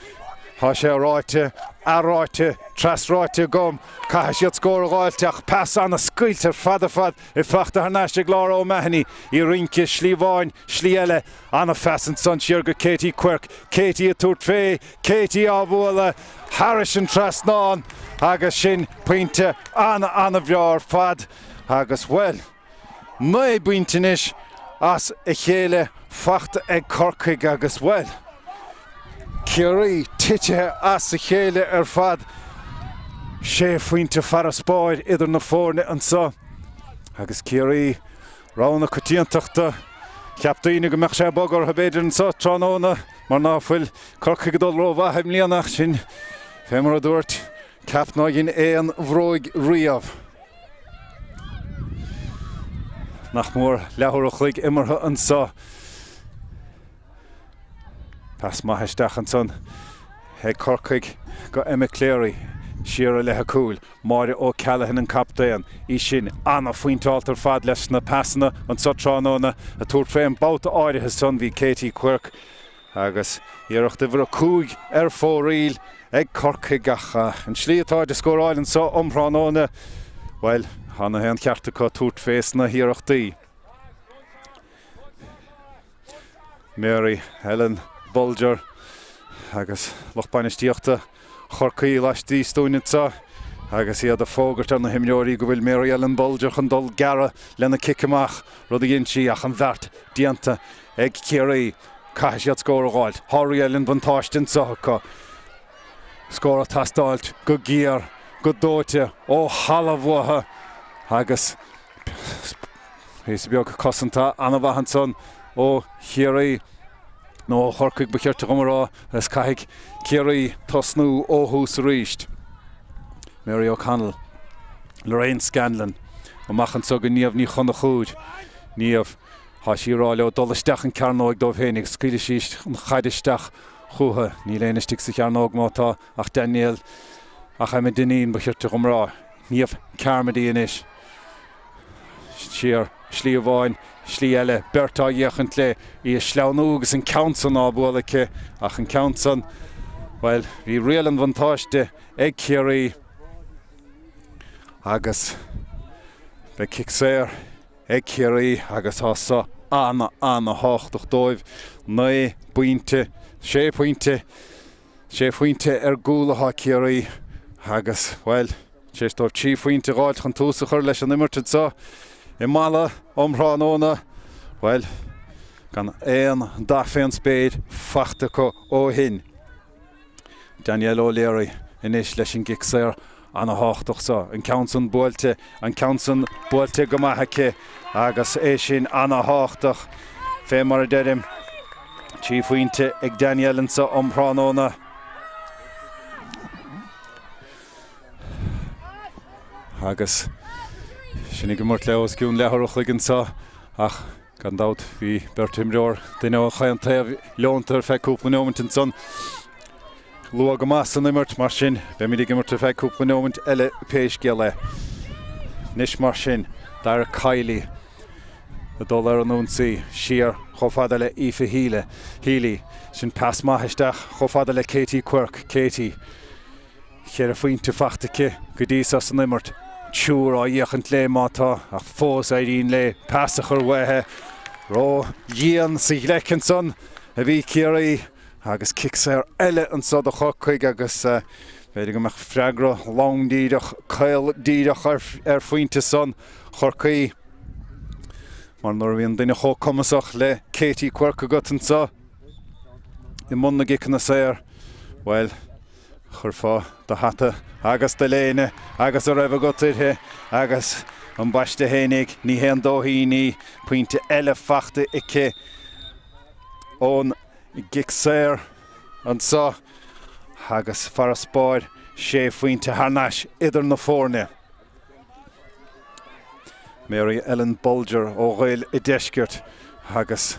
Speaker 3: Tá sé aráite trasráite gom Caithfidh siad scóra gáilteach pass anna scuilte fad I fachta Ceannais ag Laura O'Mahony I rince slí bháin slí eile anna fesan son siar go Katie Quirk Katie a tuairt fé Katie á bhuala Harrison trasnán agus sin pointe anna bheár fad agus well mai buintinis as a chéile fachta ag Corcaigh agus well Ciarraí tithe as a chéile ar fad sé faointe far a spáid idir na fórne an sa agus Ciarraí rána cotíonachta ceaptaíine go meach sé bogar ha beidir an sa tróna mar náfuil Corcaigh dul rómhatheim líonach sin fémar a dúirt ceapná gin éan bhróig riamh nach mór lethúr a chuig imirthe an sa Pas maitheisteach an son ag Corcaigh go Emma Cleary Ciarraí lethe cúil Mórdha ó Callahan an captéan I sin anna faointeáltar fad leis na passanna an sa tránóna a tuairt fé an bouta áirithe son bhí Katie Quirk agus iarracht a bhar a cúig ar fóríl ag Corcaigh gacha an slí atá de scóráil an sa ompránóna well Hanna hen cearta có tuairt fés na hiarachtaí Mary Helen Bulger agus lochbainistíochta Corcaigh leistí stúinitsa agus iad a fógart an na himneoirí go bhfuil Mary Ellen Bulger chun dul gara lena kickamach rud a gintí ach an bheart dianta ag Ciarraí Caithfidh siad scóra gáilt Mary Ellen bantáistin sacha scóra tastáilt go gíar go dóite ó halamhtha agus hís beag cosanta anna bhahan son ó Ciarraí nó Corcaigh ba chearta gomrá as Caithfidh Ciarraí tosnú ó hús ríist Mary O'Connell Lorraine Scanlon amachchan so go níamh ní chuna chúid níamh Tá sí rá leo dulaisteach an cearnóig dómh hénig scuile síist an chaidisteach chutha ní léanaisteach sa cearnóg mátá ach Daniel ach Emma ba chearta gomrá níamh cearmadí inis Ciar slí a bháin slí eile bertá dhéachant le I sleanúgus an countsan á bhualacha ach an countsan well bhí rial an bhantáiste ag Ciarraí agus be kicséir ag Ciarraí agus tá sa anna háchtach dóibh na buinte sé pointe ar gúlatha Ciarraí agus well sé stóibh tí pointe gáil chun túsa chur leis an imirtid sa I Mhala omránóna well gan éan daféan spéid fachta có ó hin Daniel O'Leary inis leis an gicséir anna háchtach sa an countsan buailte go maithacha agus é sin anna háchtach fé mar a deirim tí faointe ag Daniel an sa omránóna agus sinnig go mort leos ciún lethúach ligan sa ach gan dát bhí bertimreoir duine ó chaantaobh leontar feicúpla nómant an son lua go más an imirt mar sin be mí go mort feicúpla nómant eile péis geile Nis mar sin dar Kylie a dul ar an únsaí siar chofada le Aoife Healy sin pass maithaisteach chofada le Katie Quirk Katie chéir a faointe fachtacha go dtí as an immert siúr á dhéachant le mátá ach fós éiríonn le pass a chur waithe rá díon sa ghlecinn son a bhí Ciarraí agus kicks ar eile an sod a Corcaigh agus beidir go meach freagra long díadach cail díadach ar faointe son Corcaigh mar nuair bhíon duine chommasach le Katie Quirk agat an sa I mun na gicin na saoir well chur fá do hata agus de léine agus a raibh agat irthe agus an baiste hénig ní héan dóthaí ní pointe eile fachta ice ón gic saoir an sa agus far a Spórt sé faointe Ceannais idir na fórne. Mary Ellen Bulger ó Ghail I deisceart agus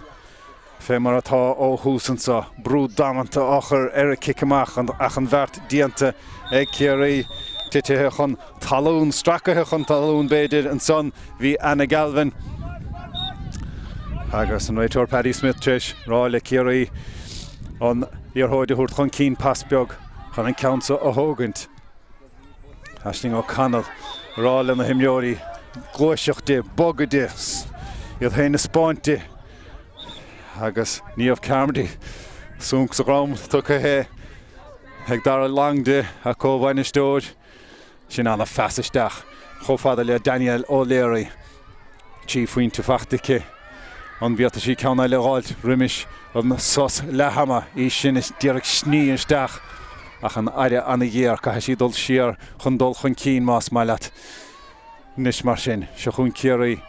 Speaker 3: fé mar atá ó húsan sa brú damanta achar ar a cicamach ach an bheirt dianta ag Ciarraí titithe chun talún stracathe chun talún beidir an son bhí Anna Galvin agus an réiteoir Paddy Smith tris rá le Ciarraí an iarthóide thuairt chun cín pasbeag chun an countsa a thógant Aisling O'Connell rá le na himneoirí glóiseachta bogada iad héna spáinte agus níomh Carmody súnc sa grám tucha hé ag dar a langde a cóhhaine stóid sin anna feasaisteach chofada le Daniel O'Leary tí faointe fachtacha an bhíotta sí ceanna le gháilt rimis an sos lehama í sin is dearg sní isteach ach an aire anna dhéar caithe sí dul siar chun dul chun cín más mai leat nis mar sin se chun Ciarraí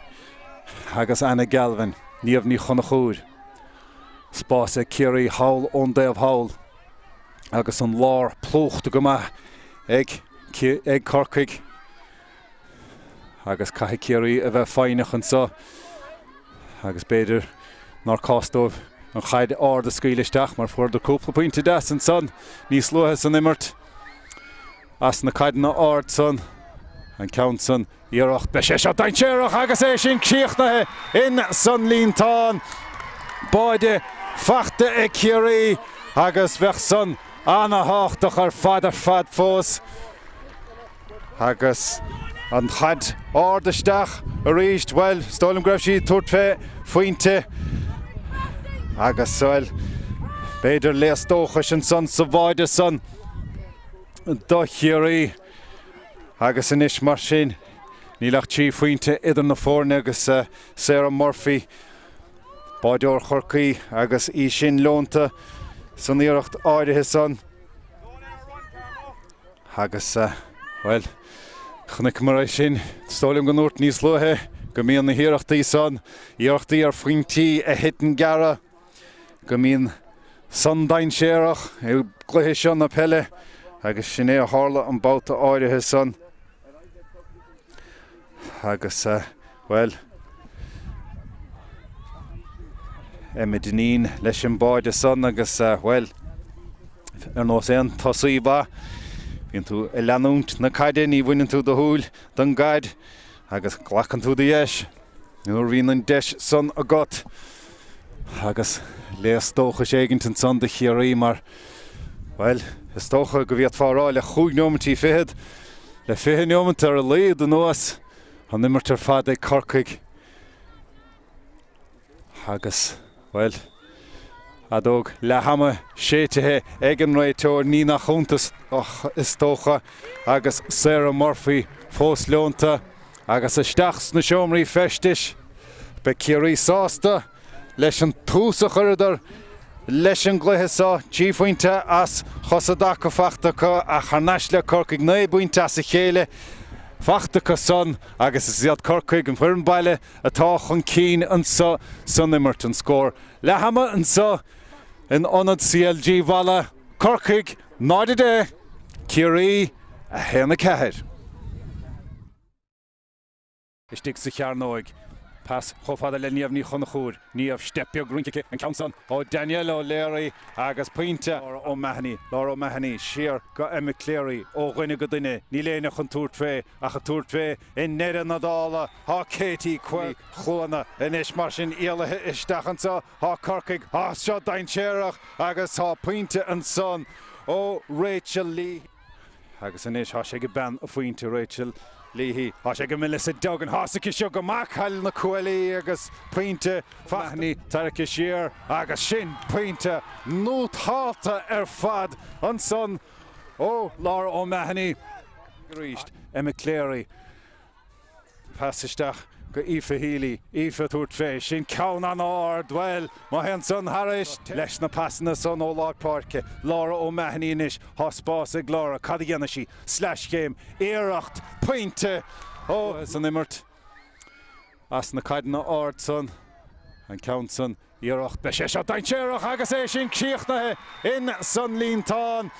Speaker 3: agus Anna Galvin níomh ní chuna chúr spása Ciarraí hawl ón déobh hawl agus an lár plóchta go maith ag Corcaigh agus caithe Ciarraí a bheith féinach an sa agus beidir nar cástóibh an chaid ard a scaoileisteach mar fuair do cúpla pointe des an son níos luathe san immert as na caid na ard son an count son iarracht be sé seo daintéireach agus é sin cíochnathe in san líontáin báide fachta ag Ciarraí agus bheith son anna háchtach ar fad fós agus an chaid ardaisteach a ríist well stáilm greibh sí tuairt fé faointe agus well beidir léastócha sin son sa bhaide son do Ciarraí agus inis mar sin nílach tí faointe idir na fórne agus Sarah Murphy báideoir Corcaigh agus í sin lónta san iarracht áirithe son agus well chunic mar sin stáilm go nuairt níos luathe go mbíonn na hiarrachtaí son iarrachtaí ar faointí a hitan gara go mbíonn son dainséireach I Cluiche sin na Peile agus sin é a tharla an báta áirithe son agus well Emma leis an báide son agus well ar nós éan tosaí ba bhíonn tú I leanúnt na caide ní bhaineann tú do thuúil don gaid agus ghlachan tú dhéis nuair bhíonn an deis son agat agus léastócha ségint an son de Ciarraí mar well is tócha go bhíad fárá le chúig nómantí fihead le fihe nómant ar a léad an nuas an immert ar fad ag Corcaigh agus well adóg le hama séitethe ag an réiteoir ní nach chuntas is tócha agus Sarah Murphy fós leonta agus isteach na seomraí festis be Ciarraí sásta leis an túsa chuirdar leis an gluitheá tí faointe as chosadacha fachtacha a Ceannais le Corcaigh né buinte as a chéile fachtacha son agus is iad Corcaigh an fuireann baile atá chun cín an sa san immert an scór le hama an sa in Ionad CLG Mhala Corcaigh náide dé Ciarraí a héna ceithir. Istigh sa chearnóig Pass chofada le níomh ní chunachúr, níomh stepio grúntice an Counson ó Daniel O'Leary agus pointe Laura O'Mahony, siar go Emma Cleary ó ghuine go duine, ní léine chun túr tvé a chu túr tvé in neidir na dála, há Katie Quay chuana in is mar sin íalathe isteachansa, há Corcaigh, há seo daintéireach agus há pointe an son ó Rachel Lee. Agus in is há sé go ben a faointe Rachel Leahy, há sé go Melissa Duggan, há sa seo go machail na cualaí agus pointe fachnaí tarcha siar agus sin pointe nótáta fad an son ó Laura O'Mahony. Ríist Emma Cleary pass isteach go Aoife Healy, Aoife túirt fé, sin ceann an ard, well, má hen son Harris, leis na passanna son ó Lord Parke, Laura O'Mahony inis, há spás ag Laura, cad dhéana sí, slash game, éireacht, pointe, ó, san immert, as na caidan na ard son, an count son, éireacht, be sé seo daintéireach agus é sin cíochnathe in san líntán.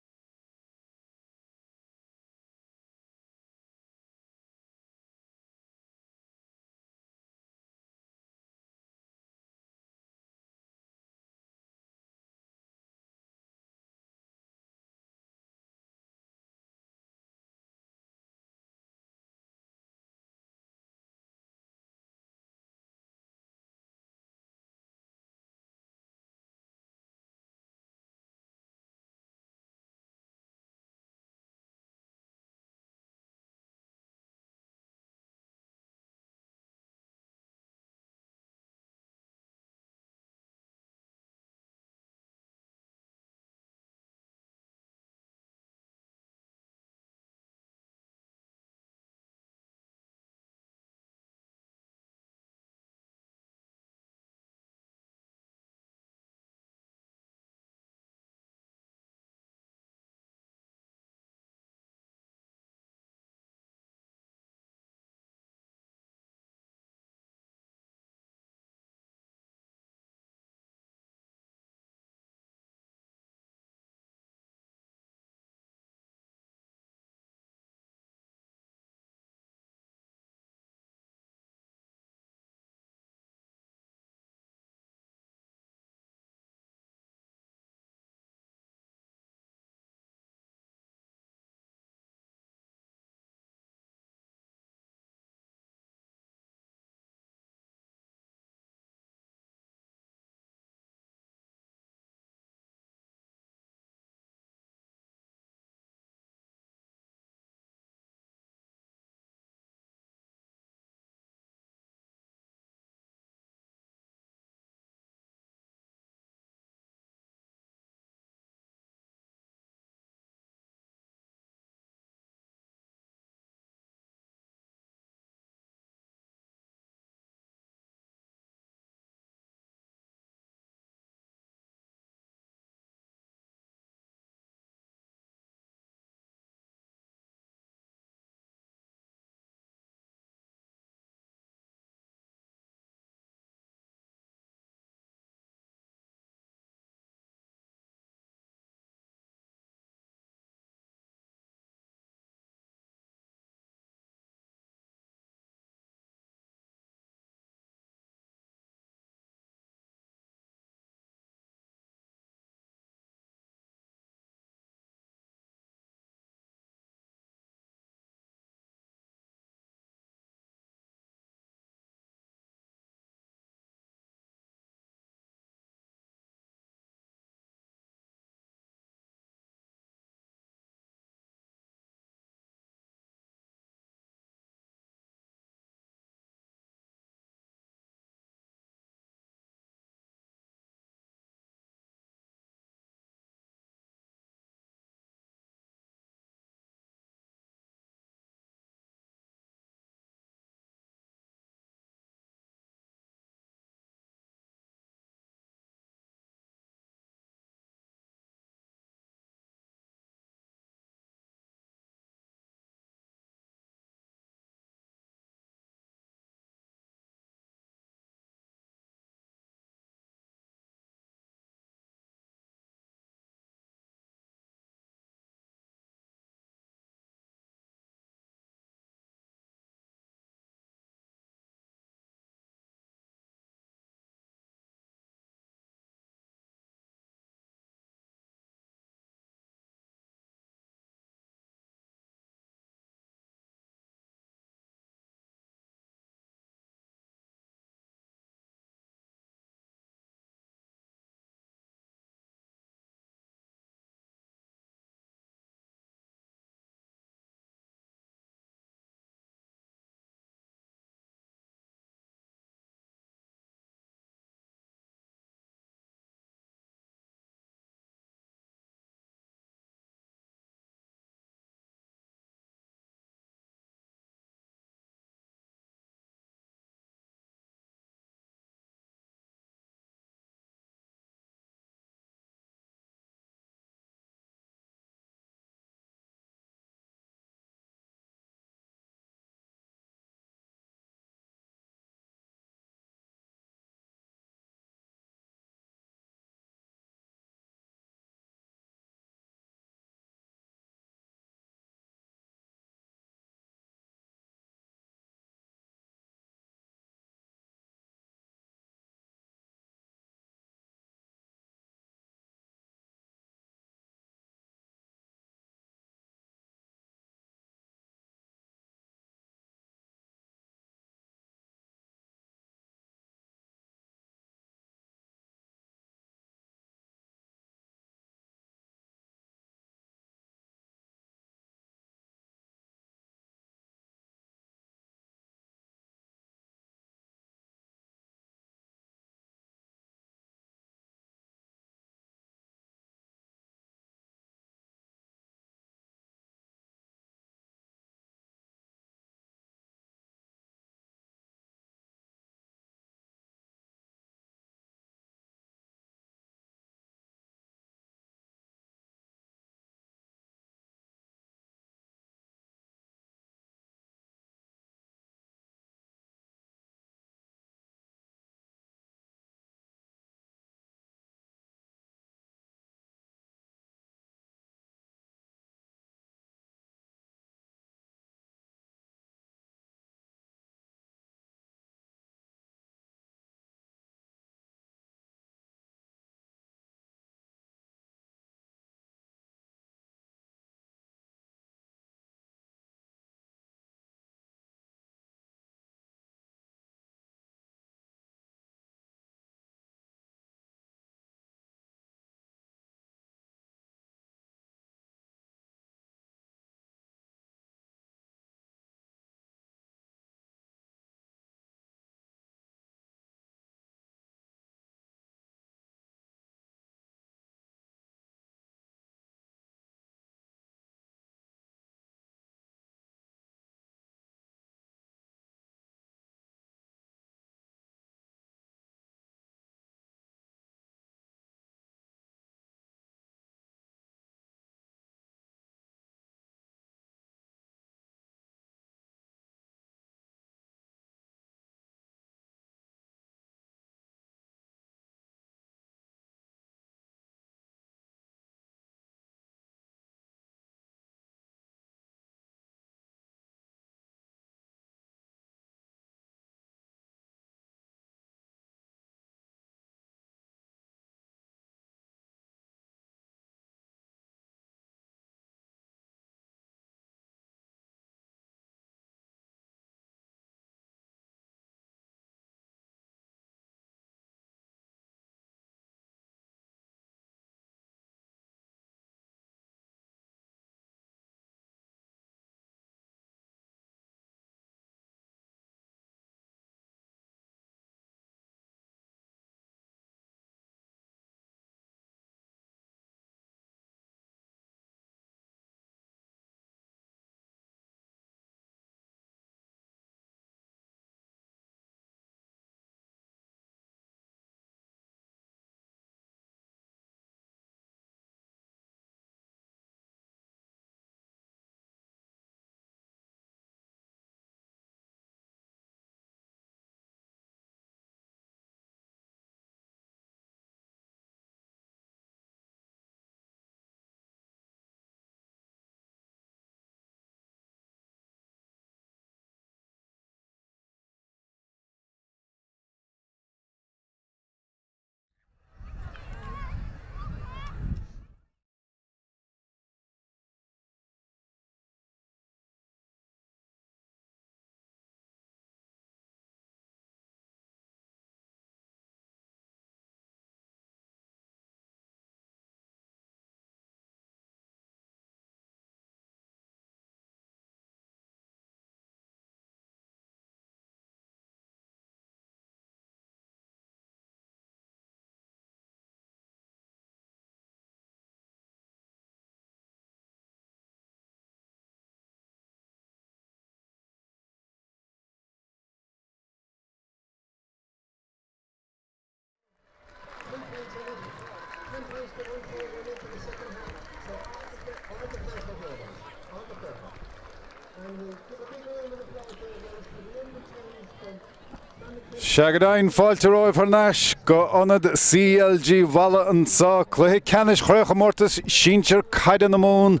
Speaker 3: Shagadain Falteroy for Nash, go Ionad CLG Mhala and Sa, Cluiche Ceannais, Craobh Ciarraí, Caid na Mún,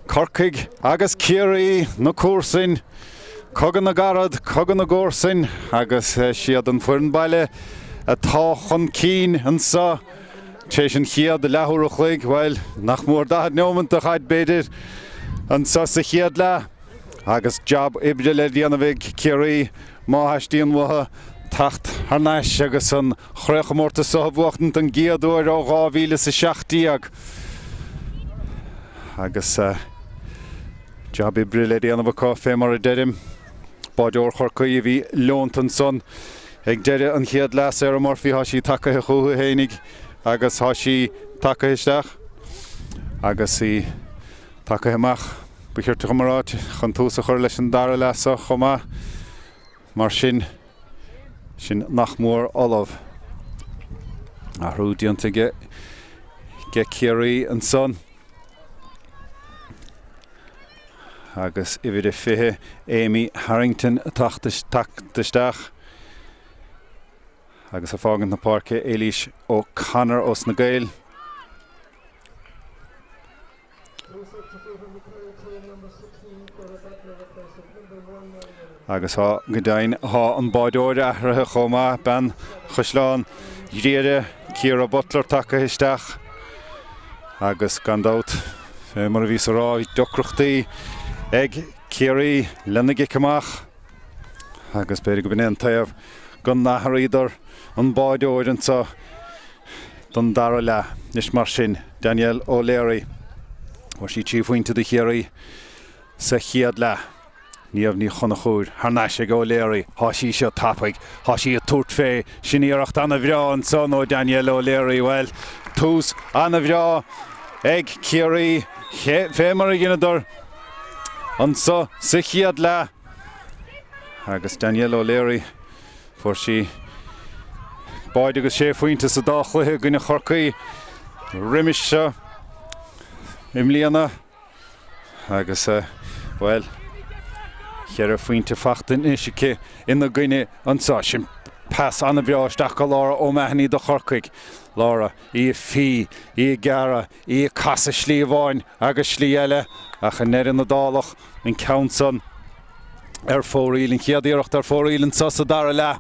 Speaker 3: Corcaigh, agus Ciarraí, na Cuairsin, Cogan na Garad, Cogan na Gorsin, agus siad an Fuireann Baile, a tá chun cín an Sa, téis an chiad de lethúr a chuig, weil nach Mórdha neomant a chaid beidir an Sa sa chiad le, agus job ibre le díanamh Ciarraí, máthastíon mutha, Ceannais agus an Craobh sa bhuachtant an giadúir ó 2016 agus job i brille díanamh cá fé mar a deirim báideoir Corcaigh bhí leont an son ag deire an chiad leas ar mórfií hasí tacaithe chuatha hénig agus hasí tacaithe isteach agus í tacaithe amach buchirte chumaráid chun tús a chur leis an dara leasa chumá mar sin nach mór olav a hrú dianta ge Ciarraí an son agus i bhíidir fithe Amy Harrington a tachtasteach agus a fágant na páirce Éilís ó Conor os na Gael agus há godain há an báideoir athraithe chomá ben chusláán dhréide Ciarraí Butler tacaithe isteach agus gandát mar a bhí sa rá docrachtaí ag Ciarraí lenaigh amach agus beidir go bhfuin taobh gan nathraídar an báideoir an sa don dara le nis mar sin Daniel O'Leary war sí tíomhhaointe de Ciarraí sa chiad le níamh ní chuna chúr Ceannais ag O'Leary hasí seo tapaig hasí a tuairt fé sin íoracht anna bhrá an son ó Daniel O'Leary well tús anna bhrá ag Ciarraí fé mar a gginadar an sa chiad le agus Daniel O'Leary fuair sí báid agus sé faointe sa dá chluithe gine Corcaigh rimis seo im líana agus well Chear faointe fachtain isicice ina gine an sa sin pas anna bheáisteach go lára ó meithnaí do Corcaigh lára í fí í gara í casa slí bháin agus slí eile a chanéir na dálach in Counson fóríl in chiadíocht fóríl an sa dara le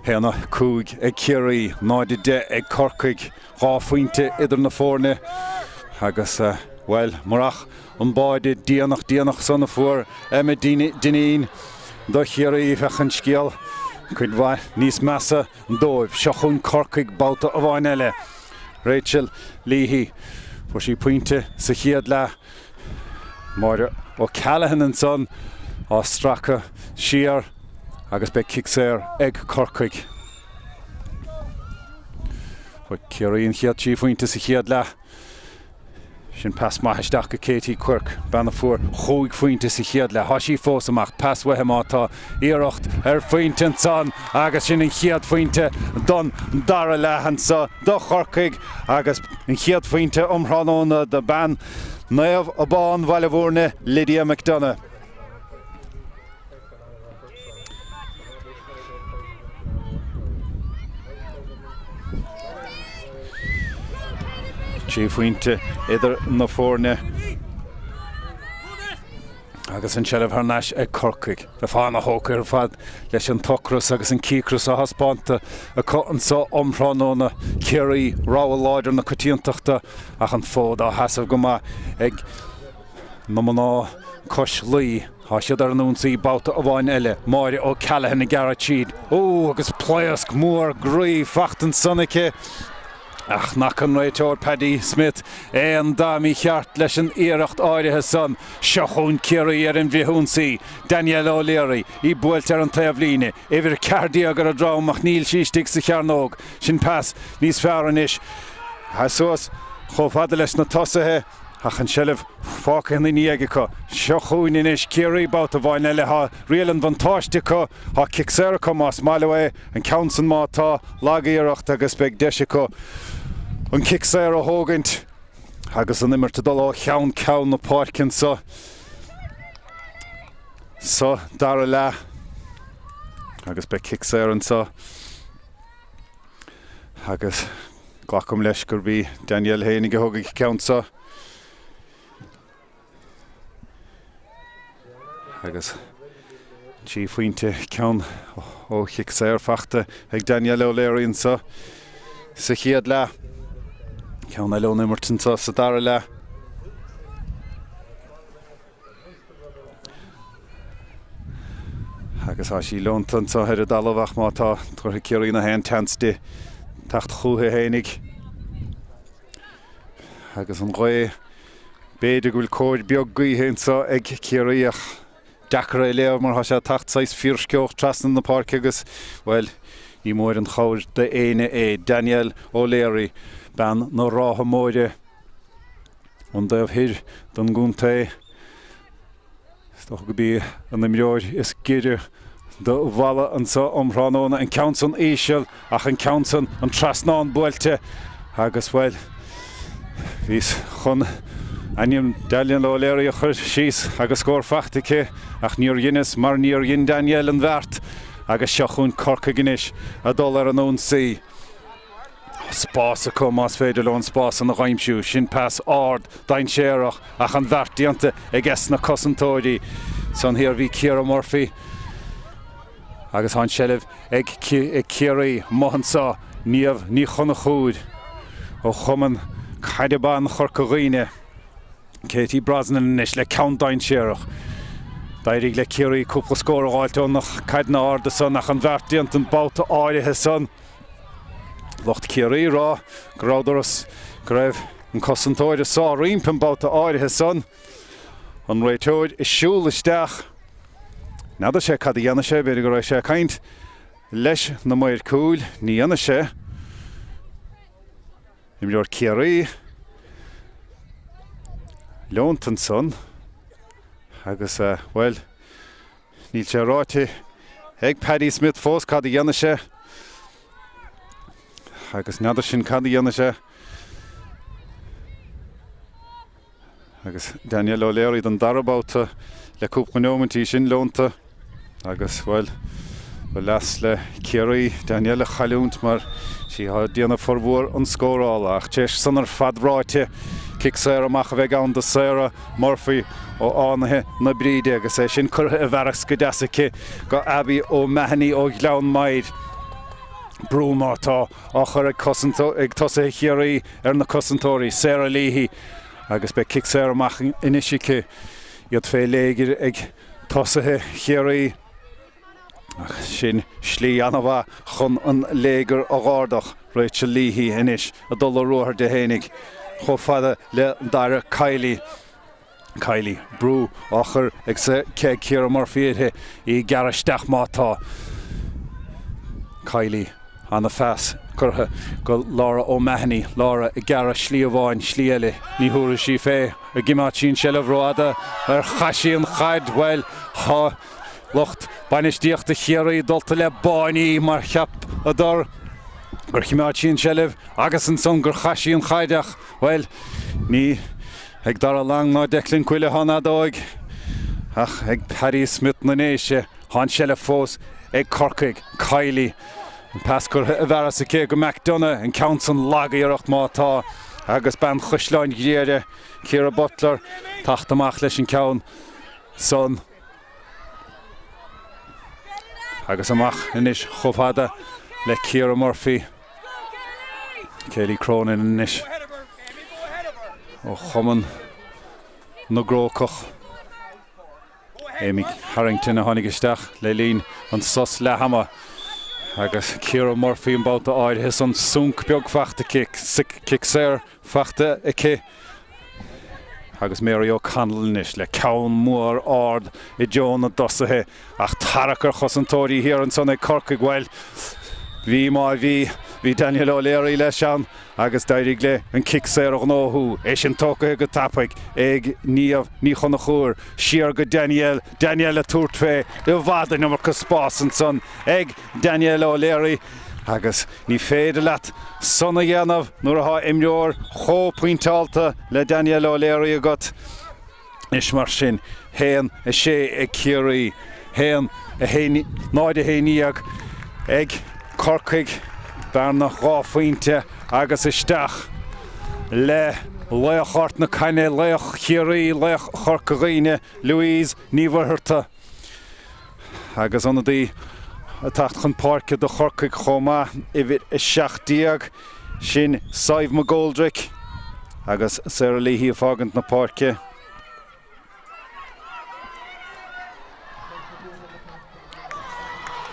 Speaker 3: héanna cúig ag Ciarraí náide de ag Corcaigh há faointe idir na fórne agus well marach an báide díanach sanna fuair me dinín do Ciarraí fechan scéal chuid bhaith níos measa an dóibh seo chun Corcaigh báta a bháin eile Rachel Leahy fuair sí puinte sa chiad le mar ó Callahan an son á stracha siar agus be kicséir ag Corcaigh chuid Ciarraí an chiad sí faointe sa chiad le sin pas maithaisteach go Katie Quirk banna fuair chuig faointe sa chiad le hasí fós amach pas bhaithe mátá íoracht faointe an son agus sin an chiad faointe don dara le an sa do Corcaigh agus an chiad faointe omthrána de ban naamh a bán bhailehórne Lydia McDonough Chiefhaointe idir na fórne agus an seileh Ceannais ag Corcaigh le fána hóca ar fad leis an tocras agus an cícras a haspáanta a an sa omthrána Ciarraí ráha láidir na cotíonteachta ach an fód á hasamh go maith ag na maná cos lí há siad ar an únsaí báta a bháin eile máire ó Callahan na gara tíd agus pléasc mór grí fachtan sannice ach nach an réiteoir Paddy Smith an dámí cheart leis an íoracht áirithe son seo chun Ciarraí ar an bhíthúnsaí Daniel O'Leary í buailt ar an taobhlíne bhír ceardaí agur a drámach níl sístigh sa chearnóg sin pas níos fearr inis Hasús chomh fada leis na tosathe Ach an Shelf fáchan in Niegacha, Shochún in is Ciarraí about the Vine Leha, real and Vantastica, ha Kixerica Mas Mallow, and Counson Mata, Lagirach Tagaspeg Deshico, and Kixera Hogant, Hagas an immer to Dolo, Hound Cown the Parkin so Darala, Hagaspeg Kixera and so Hagas Glacum Leshkerby, Daniel Heinig Hogig Count so. Agus Chief Winte Count O Kixer Fachte ag Daniel O'Leary so Sachiad la Count Alone Emerton so Sathairn la Agus Ashi Lonton so Herre Dalavach Mata Torhe Ciarraí hand tanste Tacht Chuhe Heinig Agus an Roy Bede gul Cord Biogui hen so ag Ciarraí Craobh Leo mar has tacht 6-4 sceoch trastan na park agus well í mór an chair de éine Daniel O'Leary ban na rátha móide an dubh hir don gúnta stoch go bí an imreoir is gidir do bhalla an sa omránóna an Counson éisiil ach an Counson an trasnán buailte agus well vís chun Aniam Daniel O'Leary a chur síos agus scór fachtacha ach níor dhéanas mar níor dhéan Daniel an bheirt agus seachún Corcaigh inis a dul ar an ón saí. Spás a cum as féidir lón spás an na ghaimsiú sin pass ard dain séireach ach an bheirt díanta ag es na cosantóirí son hir bhí Ciarra Murphy agus an Shelf ag Ciarraí Mumhan sa níomh ní chuna chúd ó chuman caideban Corcaigh Katie Brosnan is le count dain séireach. Dairigh le Ciarraí cúpla scór áilte nach caidna arda son nach an bheirt an bouta áirithe son. Locht Ciarraí rá, grádaras greibh an cosantóide sá rimp an bouta áirithe son. An réiteoid is siúil isteach. Nada sé cad dhéana sé beidir go raibh sé caint leis na mair cúil ní dhéana sé. Imreoir Ciarraí Leonton son agus well níl sé ráite ag Paddy Smith fós cad dhéana sé agus nada sin cad dhéana sé agus Daniel O'Leary don darabáta le cúpla nómantí sin Leonta agus well las le Ciarraí Daniel a chailúnt mar sí ha díana forbúr an scórála ach teis sanar fadráite Kixera amach bheith an de Sarah Murphy ó ánathe na bríide agus é sin curtha a bhearachs go deasacha go Abby ó Mahany ó Gleann Maid brú mátá á chur ag tosa Ciarraí ar na cosantóirí Sarah Leahy agus be Kixera amach inisice iad fé léigir ag tosathe Ciarraí sin slí anmha chun an léiger a gárdach Rachel Leahy inis a dul a ruathar de hénig cho fada le daire Kylie brú achar ag sa Ciarra Murphy í garaisteach mátá Kylie an na fas curtha go Laura ó Mahany Laura i gara slí amháin slí eile ní thuair sí fé a gimátín Shelf ráda ar chaisií an chaid well ha locht bainistíochta Ciarraí dulta le báiní mar cheap a dar gur chimátín Shelf agus an son gur chaisií an chaideach well ní ag dar a lang ná Declan Cuile hana dóig ach ag Paddy Smith na néise han Shelf fós ag Corcaigh Kylie an pascur a bheras a cé go McDonough an Counson lagaíocht mátá agus ban chuisleáin gréire Ciarra Butler tacht amach leis an ceann son agus amach inis chomhfada le Ciarra Murphy Kelly Cronin inis ó chuman na grócach Amy Harrington a tháinig isteach le lín an sos le hama agus Ciarra Murphy an bouta áirithe son sunk beag fachta Kixer fachta a cé agus Mary O'Connell inis le ceann mór ard I Joan a dosathe ach tarachar chosantóirí hir an son ag Corcaigh well bhí má bhí bhí Daniel O'Leary le sean agus Dáithí le an kick séir an nóthú é sin tóca go tapaig ag níomh ní chun chóir siar go Daniel a túirt fé de bhada nó mar go spás an son ag Daniel O'Leary agus ní féidir leat sonna dhéanamh nuair a imreoir chó pointáalta le Daniel O'Leary agat is mar sin héan a sé ag Ciarraí héan a náid a héníag ag Corcaigh bearna gáfuinte agus isteach le leochart na caine leoch Ciarraí leoch Corcaigh Louise ní bhartha agus anna dí a tacht chun páirce do Corcaigh chomá I bhid is seachtaíag sin Saibh McGoldrick agus Ciarraí hí fágant na páirce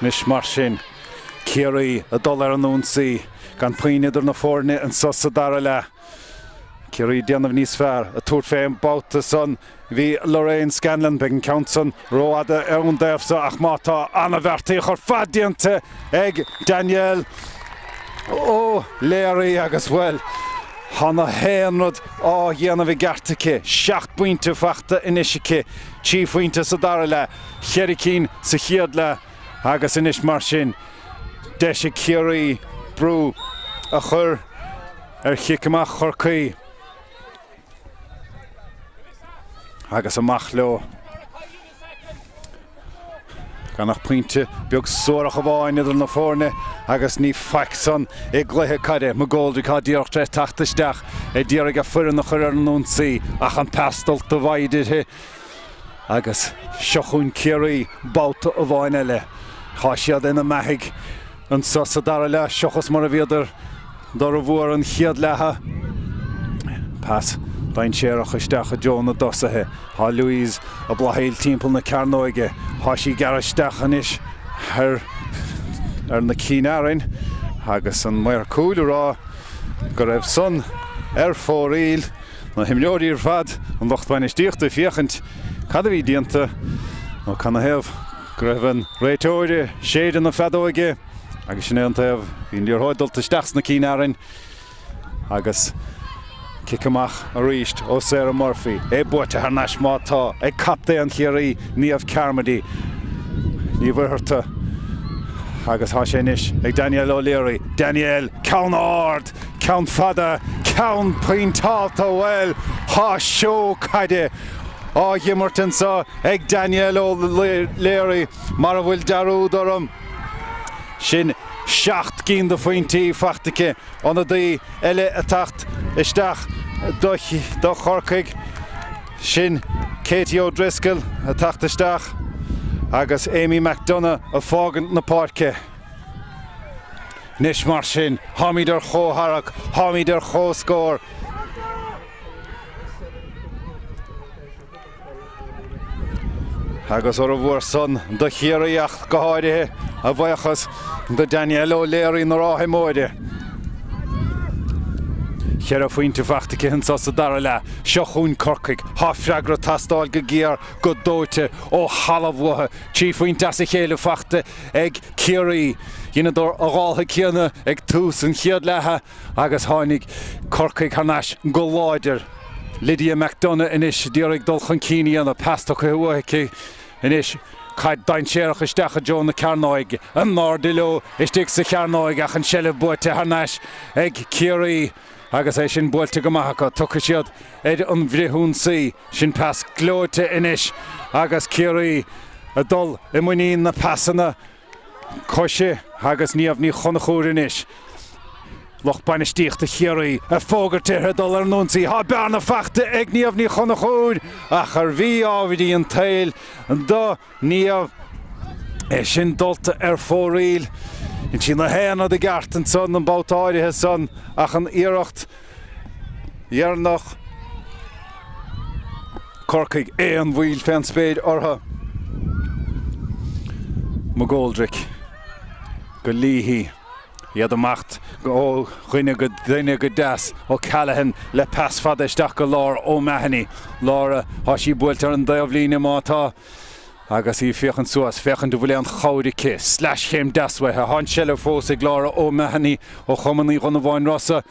Speaker 3: Nis mar sin Ciarraí a dul ar an únsaí gan puine idir na fórne an sosa dara le Ciarraí déanamh níos fearr a túirt fé an bouta son bhí Lorraine Scanlon beag an countson roiada ar an déifsa ach mátá anna bheartaí chur fadianta ag Daniel O'Leary agus well Hanna héanrod dhéanamh I gartacha 7 pointe fachta inisice 10 pointe sa dara le Cheiricín sa chiad le agus inis mar sin deise Ciarraí brú a chur ar chiicamach Corcaigh agus amach leo ganach pointe beag sórach a bháin idir na fórne agus ní faicson I gluthe caide McGoldrick díocht tachtasteach díorag a furan na chur ar an únsaí ach an pastalt a bhaidithe agus seochún Ciarraí bouta a bháin eile Tá siad ina maithig an sosa dara le seochas mar a bhíidir dar a bhuair an chiad letha Pas dain séarach isteach a Joe na dosathe Tá Louise a blathail timpeall na Ceannais Tá sí garisteach anis ar na Ciarraí agus an mair cúil rá go raibh son ar fóríl na himleoirí ar fad an lochthain istíochta fiachant cad a bhí dianta nó canna hebh go raibh an réitóide séad na fadóige agus sin éantaibh hín líorthaidalta isteach na Ciarraí agus Ciicamach a ríist ó Sarah Murphy buirte Ceannais mátá capta an Ciarraí níomh Carmody ní bhartha agus há sé inis ag Daniel O'Leary Daniel ceann ard ceann fada ceann pointáalta well há seo caide dhimartan sa ag Daniel O'Leary mar a bhfuil darúd orm sin 7 cinn do faointí fachtacha anna dí eile a tacht isteach do Corcaigh sin Katie O'Driscoll a tacht isteach agus Amy McDonough a fágant na páirce nis mar sin hámid ar chóharach hámid ar chóscór agus ar a bhuair son do Ciarraíach go háirithe a bhaochas do Daniel O'Leary na ráthimóide Chearra faointe fachtacha an sosa dara le seochún Corcaigh há freagra tastáil go géar go dóite ó halamhtha tí faointe as a chéile fachta ag Ciarraí dhéanador a gháiltha céanna ag tús an chiad letha agus tháinig Corcaigh Ceannais go láidir Lydia McDonough inis díorag dul chun cíine anna pastacha huaice inis caid dain séarach isteach a Joe na Ceannais an Mórdha istigh sa Ceannais ach an seileh buirte Ceannais ag Ciarraí agus é sin buailte go maithacha tucha siad an bhríthún saí sin pas glóite inis agus Ciarraí a dul I muoín na pasanna coise agus níomh ní chonachúir inis Loch bainisteachta Ciarraí a fógartíre dul ar an únsaí há bearna fachta ag níomh ní chonachúir ach ar bhí ábhaidí an tail do níomh é sin dulta ar fóríl in sin na héanna de gartan son an boutáirithe son ach an iirecht dhearnach Corcaigh an bhíl féin spéid ortha McGoldrick go líhí iad amach go chuine go duine go deas ó Callahan le pas fada isteach go lár ó Mahony lára há sí buailte ar an daobhlíne mátá Agus I fechan suas, fechan du bhfuil an chawrice, slash chéim daswathe, han sele fós ag lára ó Mahani ó chomaní gona bhain rosa.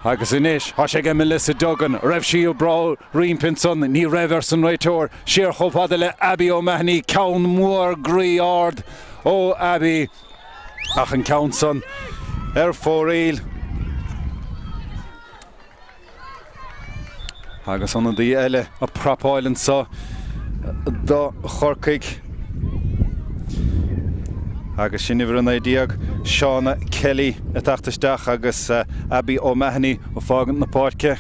Speaker 3: Agus inis, has ag Melissa Duggan, raibh sí ó brá rimpinson, ní raibh san réiteoir, siar chomhada le Abby ó Mahani, cawn mór grí ard ó Abby. Ach an cawn son, fóréil. Agus anna dí eile a prapáilen sa do Corcaigh. Agus sin ifir an éideag Seánna Kelly a tachtasteach agus Abby ó Mahani ó fágant na páirce.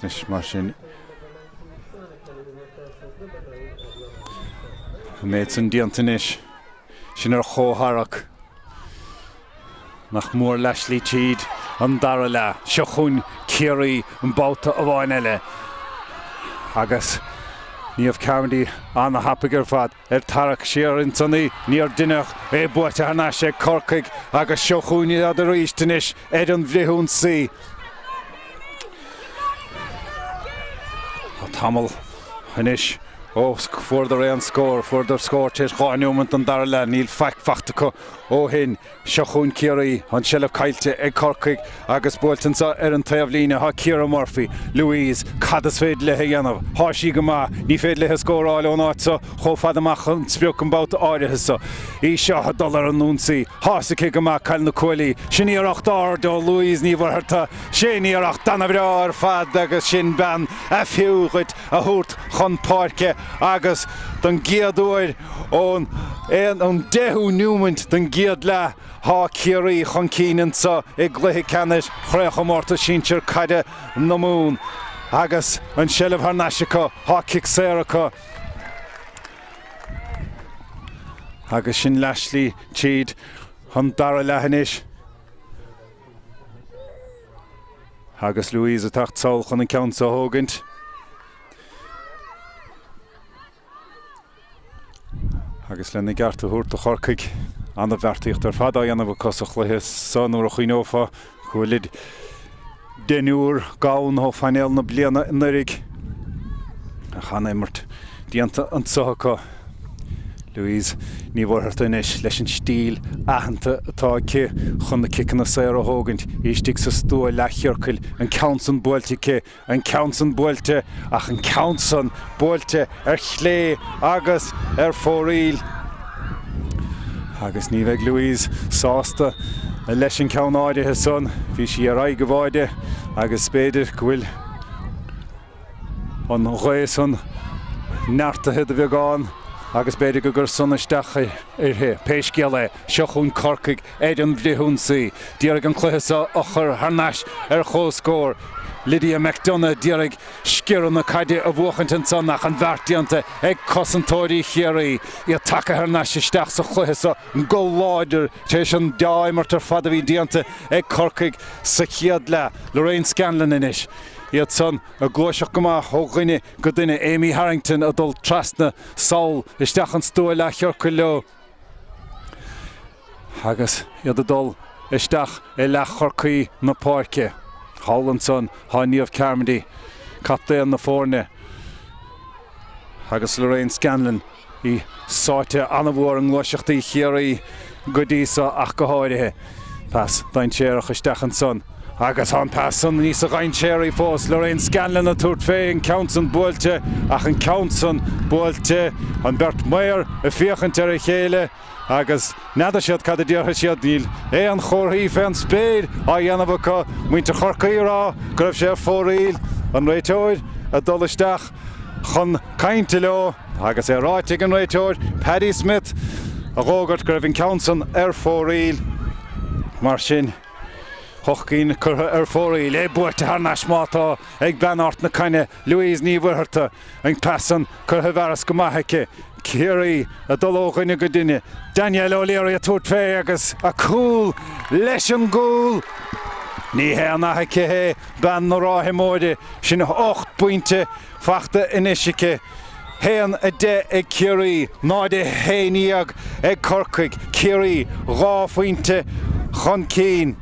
Speaker 3: Nis mar sin méid san diantanis sin chóharach nach mór Lesley Teed an dara le seachún Ciarraí an báta a bháin eile agus níomh Carmody an na hapagar fad tarach siar in sannaí níor duineach buaite hana sé Corcaigh agus seachúni a ríistenis an bhríún sí. Tamil hanis fuair an scór, fuair scór téis gáinúmant an dara le níl fachtacha ó hin seachún Ciarraí an sellh caiilte ag Corcaigh agus builtan sa an taobh líne ha Ciara Murphy, Louise, cadas féad lethe dhéanamh, há sí go má, ní féad lethe scóráil ón áit sa, cho fad amach an spiúch an báta áirithe sa. Í seo $1 an núnsaí, hása ché go má cail na cuailí, sin íoracht ár do Louise ní bhartha, sin íoracht dana bhreá ar fad agus sin ban a fiúchait a thuirt chun páirce agus don giadúir ón dehú númant don giad le há Ciarraí chun cínan sa ag gluthe Ceannais chraocha mórta sinsear caide na mún agus an sellh harnaisicha há Ciarraí agus sin Lesley Teed chun dara lehanis agus Louise a tacht saol chun an ceann sa hógant. Agus lena garta thuirt a Corcaigh an a bheartaíocht ar fada dhéanamh cosach lethe san uair a chuoineofa chuilid denúr gáin ó fainéal na bliana inarig a chanimmart díanta an socha. Louise ní bhharta inis leis an stíl ahananta atá ché chun na cican a saoir a hógant ístigh sa stúil leithheorcail an ceansan buailte ché an ceansan buailte ach an ceansan buailte ar chlé agus ar fóréil. Agus ní bheith Louise sásta leis an ceann áirithe son, bhí sí Ciarraí go bháide agus spéidir go bhfuil an réasan neartathe a bheith gáin agus beidir go gur sonnaisteach irthe péisceala seachún Corcaigh an bhríún saí. Díarag an cluiche sa ochar harnais ar chóscór. Lydia McDonough díarag sciaran na caide a bhuachantain san nach an bheartíanta ag cosantóirí Ciarraí I take harnais isteach sa cluiche sa go láidir téis an dáimart ar fada bhí díanta ag Corcaigh sa chiad le Lorraine Scanlon inis. Iad son a glóiseach go má thóghine go duine Amy Harrington a dul trasna Saul isteach an stúil le cheorcail leo. Agus iad a dul isteach le Corcaigh na páirce. Holland son, há níomh Carmody, captaíon na fórne. Agus Lorraine Scanlon I sáte anna bhór an glóiseachtaí Ciarraí go dtí sa ach go háirithe. Pas dain séireach isteach an son. Agus an pas son níos a gain Ciarraí fós Lorraine Scanlon a tuairt fé an ceansan buailte ach an ceansan buailte an Bert Meyer a fiachant ar a chéile agus nada siad cad a dtíortha siad díl an chomhraí fé an spéir a dhéanamh acu muinte Corcaigh rá go raibh sé ar fóréil an réiteoir a dul isteach chun cainte leo agus ráiteigh an réiteoir Paddy Smith a rógart go raibh an ceansan ar fóréil mar sin Hochcín curtha ar fóréil buaite harnais mátá ag benart na caine Louise ní bhharta an pasan curtha bheras go maitheice Ciarraí a dul óchaine go duine Daniel O'Leary a tuairt fé agus a cúl leis an gúl ní hé an naitheice ben na ráthe móide sin 8 pointe fachta inisice Héan a de ag Ciarraí, náid a héníag ag Corcaigh, Ciarraí, rá faointe chun cín.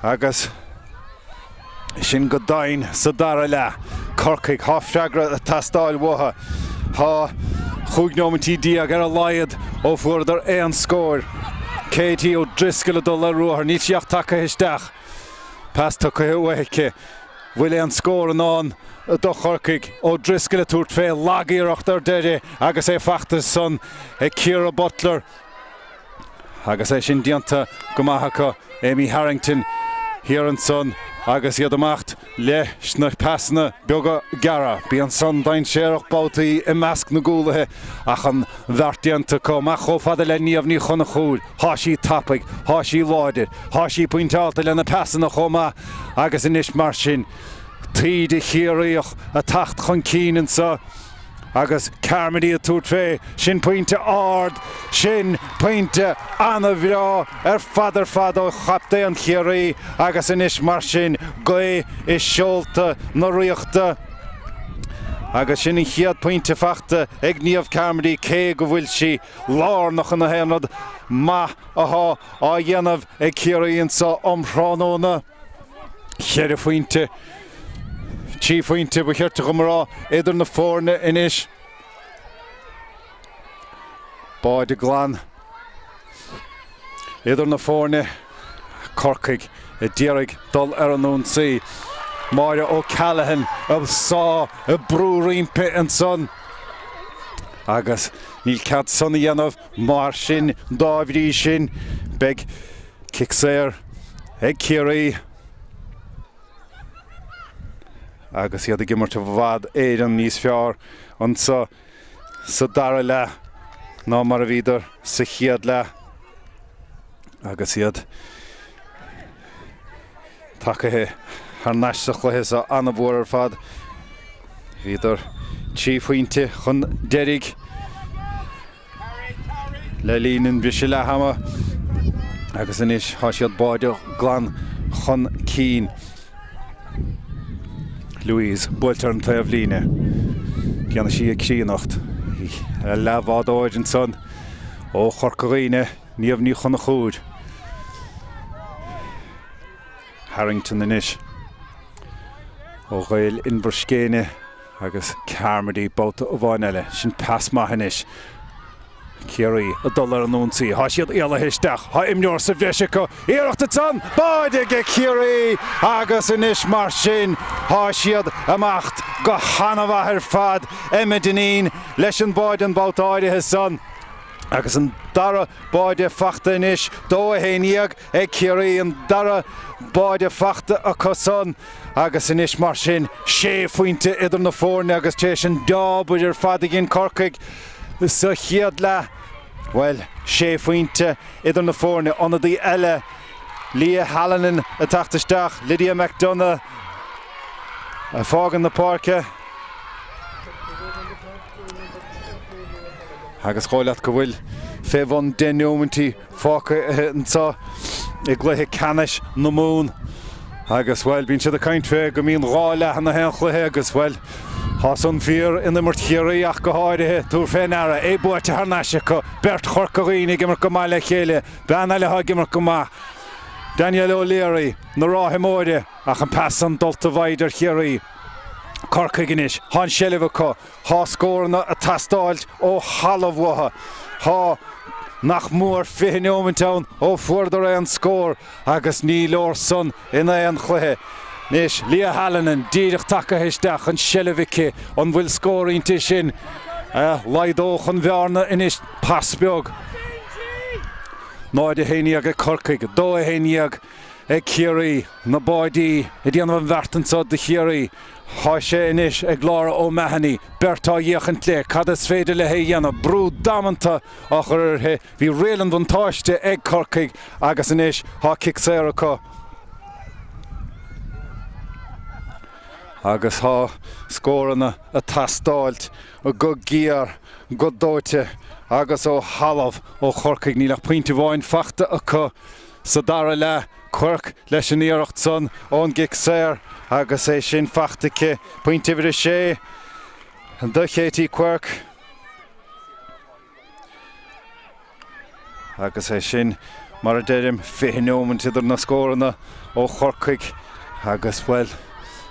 Speaker 3: Agus sin go dain sa dara le, Corcaigh, há freagra a tastáil watha, há chuagnómatí díag ar a laiad ó fuardar éan scóir. Katie ó driscoil a dul a ruair, ní tíocht take isteach. Pas tucha uaice, bhfuil an scór an do Corcaigh ó driscoil a túirt fé lagaíocht ar deire agus é fachtas son ag Ciarra Butler. Agus é sin dianta go maithacha Amy Harrington hir an son agus iad amacht le snach pasna beaga gara. Bí an son dain séireach bátaí I measc na gúlathe ach an bhartianta có mach ó fada le níomh ní chuna chúl. Há sí tapig, há sí láidir, há sí pointáilta le na pasna chomá agus inis mar sin tríd I chiaíoch a tacht chun cían sa agus Carmody a túirt fé sin pointe ard, sin pointe anna bhrá fadar fad ó chapta an Ciarraí agus inis mar sin goé is seolta na riochta agus sin in chiad pointe fachta ag níomh Carmody cé go bhfuil si lár nach an na héanad ma aha á dhéanamh ag Ciarraí sa omhránóna cheir fointe Tí fointe ba cheirte go marrá idir na fórne inis. Báid a glán. Idir na fórne Corcaigh I ddíraigh dul ar an nún sí. Máire ó Callahan a sá a brú rimpe an son. Agus níl cad son I dhéanamh mar sin dábhrí sin beg kicséir ag Ciarraí. Agus iad a gimmart a bhvad éan níos fearr an sa dara le ná mar a bhíidir sa chiad le agus iad takethe ar neiste chluithe sa anna bhuair ar fad bhíidir tí faointe chun deirig le líonann bhí sé le hama agus inis há siad báide glán chun cín. Louise, builtar an taobh líne. Ceanna sí ag síanacht. Leabhád óid an son ó Corcaigh níomh ní chuna chúd. Harrington inis. Ó ghail inbhar scéine agus Carmody bóta ó bhain eile. Sin pas maith inis. Ciarraí a dul ar an nún-saí. Há siad éala isteach. Há imneoir sa bheiseach go iarachta son. Báide go Ciarraí agus inis mar sin. Há siad amacht go hanamh ar fad Emma-Deneen leis an báid an bátáidethe son. Agus an dara báide fachta inis dó a héníag ag Ciarraí an dara báide fachta a coson. Agus inis mar sin sé faointe idir na fórne agus té sin dábúid ar fad gin Corcaigh. Sa chiad le, well, sé faointe idir na fórne anadaí eile Lia Hallinan a tachtasteach, Lydia McDonough a fágan na páirce. Agus choileat go bhfuil féhhan denúmantí fáca an sa I gluthe Ceannais na mún. Agus well, bíonn siad a caint fé go míon rá leathan na hen chluthe agus well. Has an fear in the Ciarraí ach go háirithe túr féin ara é buaite ar neise go Bert Corcaigh gimmar go maith le chéile ben eile há gimmar go maith Daniel O'Leary na ráthe móide ach an pas an dulta bhaid ar Ciarraí Corcaigh inis há sellibh có há scórna a tastáilt ó halamh watha há nach mór fihinneomantáin ó fuardar an scór agus ní leor son ina an chluthe. Nis, Lia Hallinan, díirich take isteach an sellibhice an bhfuil scóraínta sin laidóch an bhearna inis pasbeag. Náid a héníag ag Corcaigh, dó a héníag ag Ciarraí na báidí I dhéanamh an bhartansá de Ciarraí. Há sé inis ag Lára ó Mahony, Bertá dhéachant le, cad is féidir le hé dhéanamh brú damanta a chur he bhí réalann von táiste ag Corcaigh agus inis há kicséire có. Agus há scóranna a tastáilt a go gíar, go dóite agus ó halamh ó Corcaigh nílach pointe bháin fachta a có sa dara le Corcaigh leis an íoracht son ón Gicsair agus é sin fachtacha pointe bhir sé an do chétí Corcaigh agus é sin mar a deirim féhinóman idir na scóranna ó Corcaigh agus well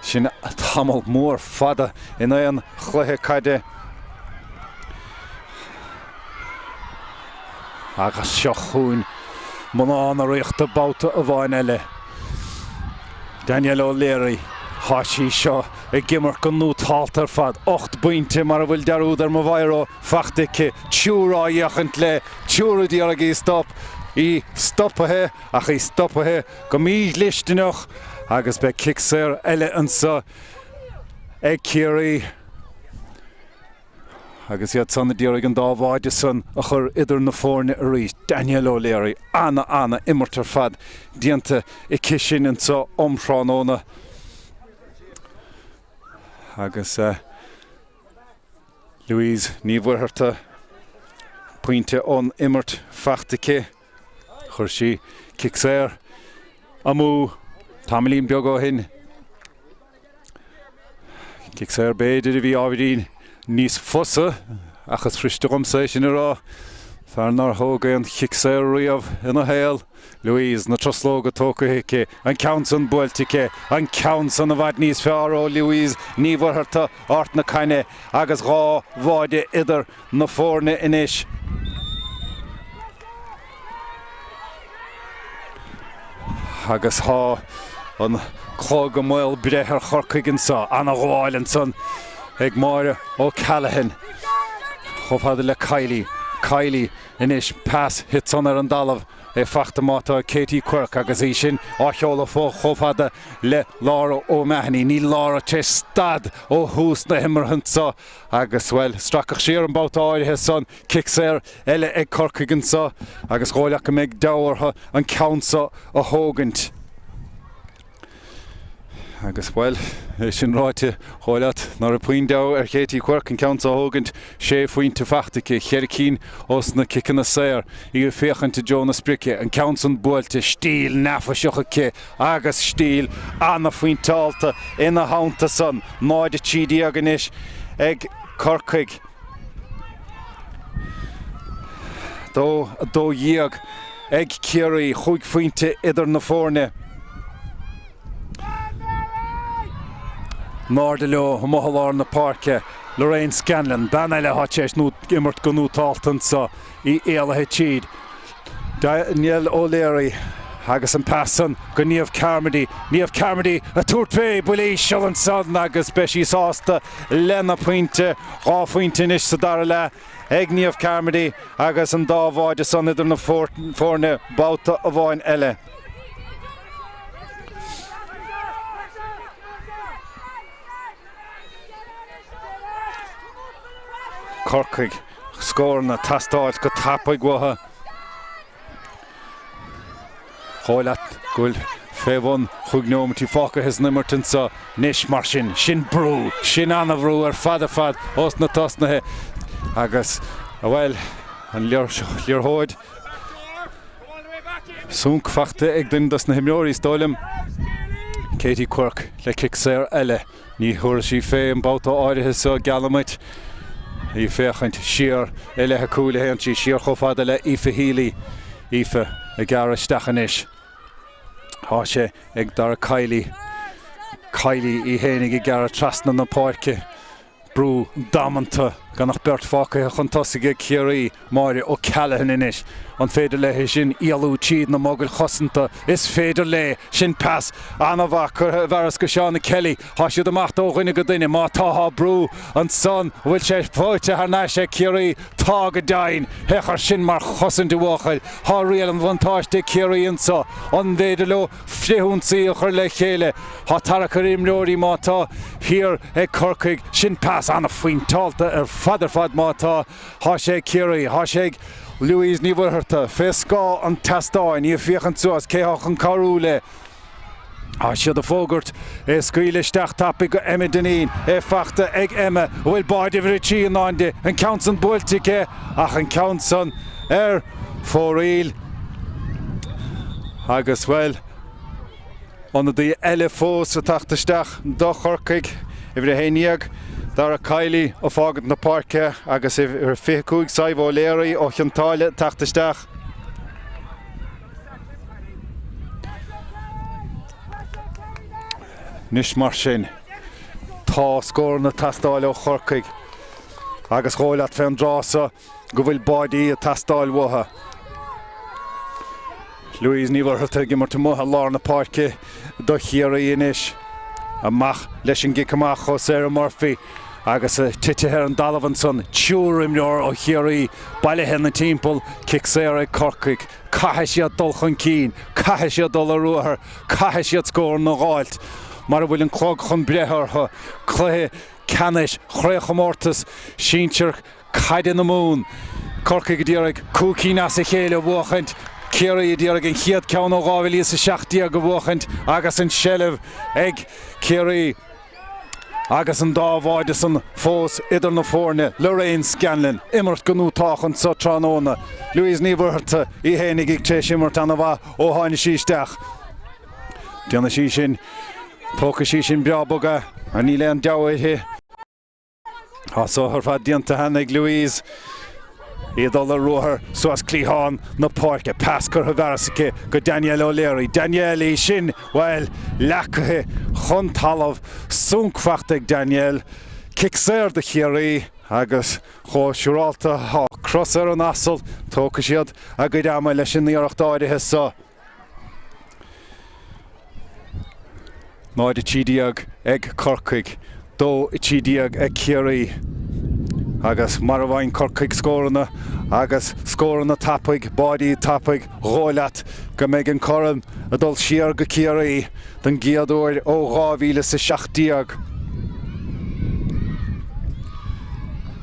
Speaker 3: sin tamil mór fada in éan Cluiche caide agus seo chuin Mumhan a riochta bouta a bhain eile. Daniel O'Leary Hashi seo ag gimar go nútáiltar fad 8 buinte mar a bhfuil dearúd ar mo bhairó fachtacha Ciarraí iachant le Ciarraí ar í stop í stoppathe ach í stoppathe go míd listeanach agus be Gicsair eile ansa ag Ciarraí agus iad sanna díorag an dábhaide san a chur idir na fórne a rís Daniel O'Leary anna imirtar fad dianta I cisin an sa omshránóna agus Louise níomhharta pointe ón imirt fachtacha chur sí Gicsair amú tamilín beag ó hin Gicsair beidir a bhí ábhírín níos fosa achas fristegamsa sin ará fearnar thóga an Gicsair riamh ina héal Louise na troslóga tócaiche an countsan builtice an countsan a bhaid níos fearró Louise níomhharta ort na caine agus rá bháide idir na fórne inis agus há an chlóga móil brethar Corcaigh sa anna gháilen son ag máire ó Callahan chomhfada le Kylie inis pass hit son ar an dalamh fachta mátá Katie Quirk agus í sin ácheola fó chomhfada le Lára ó Mahony ní Lára te stad ó hús na himmarhansa agus well stracach siar an bouta áirithe son Gicsair eile ag Corcaigh sa agus gáileach go méid dahartha an countsa a thógant agus well sin ráite cháileat nar a puin dá ar Katie Quirk an countsa a thógant sé faointe fachtacha cheiricín os na cicanna sair í féchanta Jonas Brice an countsan buailte stíl nafa seochacha agus stíl anna faointeálta ina hánta son náide tídí aganis ag Corcaigh dó díag ag Ciarraí chuig faointe idir na fórne Mórdha leo Mhala na parke Lorraine Scanlon dan eile hátéis nú imirt go nútáiltan sa í éalathe tíd Daniel O'Leary agus an passan go níomh Carmody a tuairt fé builí seo an san agus beisi sásta lena pointe rá pointe inis sa dara le ag níomh Carmody agus an dábhaide san idir na fórne bouta a bhain eile Corcaigh scóranna tastáil go tappa gcutha cháileat gúil féhhain chugnómatí fácha his nimirtin sa níos mar sin brú sin anna bhrú ar fad os na tasnathe agus bhfuil an líorthóid súnc fachta ag duine na himneoirí stáilim Katie Quirk le Gicsair eile ní thuair sí fé an bouta áirithe sa galamid í féchant siar eile cúla héantí siar chomhfada le Aoife Healy Aoife a gara stachanis há sé ag dar Kylie í hénig I gara trasna na páirce brú damanta ganach bert fáca chun tosaigh Ciarraí máire ó Callahan inis an féidir le sin íalú tíad na mogul chosanta is féidir le sin pass anna bhachar bheras go seánna Kelly há siad amach óghaine go duine má táthá brú an son bhfuil sé fáite Ceannais Ciarraí tá go dain hechar sin mar chosan duháchail há rial an bhantáiste Ciarraí ansa an féidir le fliúnsaí a chur le chéile há tarachar imreoirí má tá hir ag Corcaigh sin pass anna faointeálta ar fad mátá há sé Ciarraí há sé Louise níomhharta fé scá an tastáin í féchan suas céach an carúle há siad a fógurt scaoile isteach tappa go Emma Deneen fachta ag Emma bhfuil baide bhir tí an áinde an countsan builtice ach an countsan ar fóríl agus bhfuil Under the LFO sa Tráchtaire do Corcaigh I bhí héiniag dar a Cailí ó fágad na Corcaigh agus ar fichúig saibh léirí ó Cheantáile Tráchtaire. Nis mar sin tá scór na tastáil ó Corcaigh agus chóileat féin drása go bhfuil báidí a tastáil watha. Louise ní bhfuirtha gimar mutha lár na Corcaigh do Ciarraí inis amach leis an gicamach ó Sarah Murphy agus titithe an Dalavan tiúr imneoir ó Ciarraí bailithe na timpeall Ciarraí Corcaigh caithfidh siad dul chun cín caithfidh siad dul a ruathair caithfidh siad scór na gáilt mar bhfuil an clog chun brethortha Cluiche Ceannais Craobh Mórtas Síintear Caide na Mún Corcaigh díreach cúcínas a chéile bhuachant Ciarraí díreach an chiad ceann ó gábhailí sa seachtaí go bhuachant agus an seileamh ag Ciarraí agus an dámháide san fós idir na fórne Lorraine Scanlon immert gonútáchan sa tránóna Louise ní bhfuirtha I hénig ag tééis immert anna bha ó hána síisteach Déanna sí sin tócha sí sin beaboga a ní leon deabhaithe so ar fad dianta hanig Louise Iadol a ruathair suas clíháin na Corcaigh pascar havarsacha go Daniel O'Leary Daniel I sin well lacathe chun talamh súncfachtaigh Daniel Ciarraí de Ciarraí agus chó siúrálta cross ar an asal tócha siad a go dáma leis sin níoreachtáidithe sa Náid I tídiag ag Corcaigh dó I tídiag ag Ciarraí agus mar bhain Corcaigh scóranna agus scóranna tapaigh báidí tapaigh ghóileat go mbeidh an chorann a dul siar go Ciarraí den giadúir ó 2017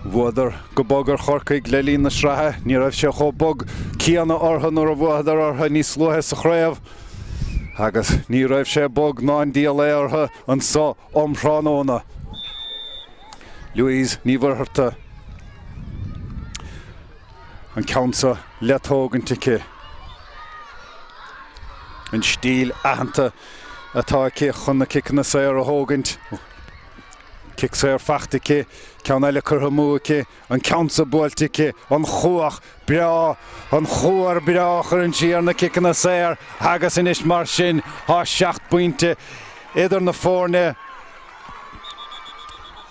Speaker 3: Bhuadar go bogar Corcaigh le líon na sraithe ní raibh sé chomh bog cíanna ortha nuair a bhuadar ortha níos luathe sa Craobh agus ní raibh sé bog ná an díal é ortha an sa omthránóna Louise ní bhfuirtha an ceansa letógan tice an stíl ahananta atá ché chun na cicna saor a thógant cic saor fachtace ceann eile curtha múice an ceansa buailtice an chuach brea an chuar breach ar an tíar na cicna saor agus inis mar sin há 7 pointe idir na fórne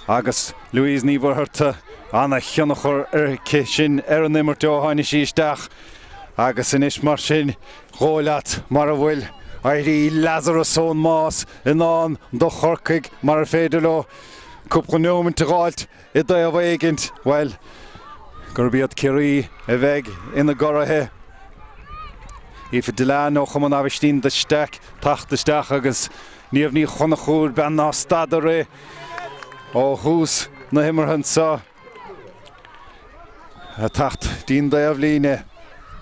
Speaker 3: agus Louise ní bhfuirtha anna cheannachar sin ar an immert ó hána síisteach agus inis mar sin ghóileat mar a bhfuil airí Lazarus ón más in an do Corcaigh mar féidir le cúpla nómhain gáilt I d a bhaigint well gur bíad Ciarraí a bheith ina gorathe Ifa Delan ó chum an abhaistín de steach Tráchtaire agus níomh ní chunachúr ben ná stadar ó hús na himmarthain sa a tacht dín daobh líne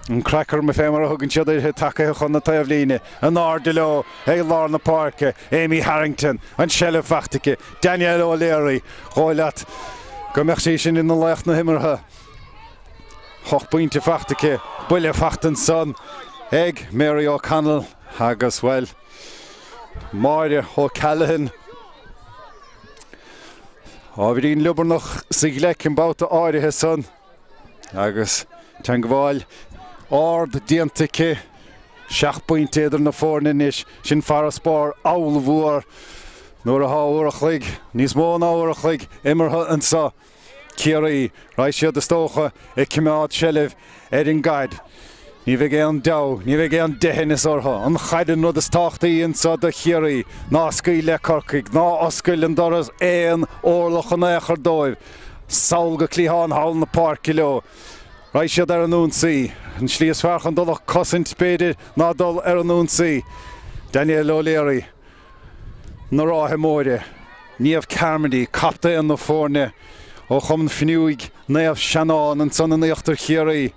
Speaker 3: an crackar me fémar a thugann siad ir takeithe chun na taobh líne an Ardiló lár na Corcaigh Amy Harrington an seileamh fachtacha Daniel O'Leary ghóileat go mbeadh sí sin in na leach na himmartha 8 pointe fachtacha buile fachtan son ag Mary O'Connell agus well Mórdha ó Callahan bhíon lubarnach sa ghlaic an báta áirithe son agus tan go bháil ard diantacha 7 pointe idir na fórne inis sin fear spór áil mhuar nuair a thábhar a chuig níos mó ná uair a chuig immertha an sa Ciarraí ráid siad a stócha ag cumad seileamh ar an gcaid ní bheith é an dó ní bheith é an deithnis ortha an chaidan rud is táchtaí an sa do Ciarraí ná scaoil le Corcaigh ná oscail an doras éon orlach an éachar dóibh saol go clíháin hall na Corcaigh leo ráid siad ar an únsaí an slíos fearchan dulach cosint spéidir ná dul ar an únsaí Daniel O'Leary na ráthe móide níomh Carmody capta an na fórne ó chum finiúig naomh Ceannais an son an éachtar Ciarraí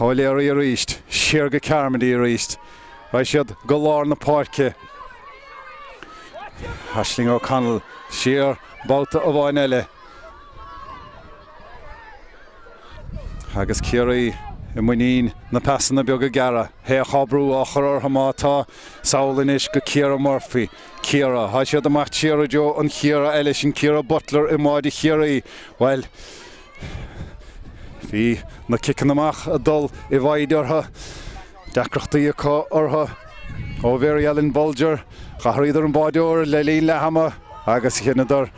Speaker 3: O'Leary a ríist siar go Carmody a ríist ráid siad go lár na Corcaigh Aisling O'Connell siar báta a bhain eile agus Ciarraí muoín na passanna beag gara he chabrú achar hamátá saolanis go Ciarra Murphy Ciarra ha siad amach Ciarra Jo an Ciarra eile sin Ciarra Butler I máide Ciarraí well hí na kickan amach a dul I bhaid ortha decrachtaí acu ortha ó bhéir Ellen Bulger chathríidir an báideoir le líon le hama agus chinadar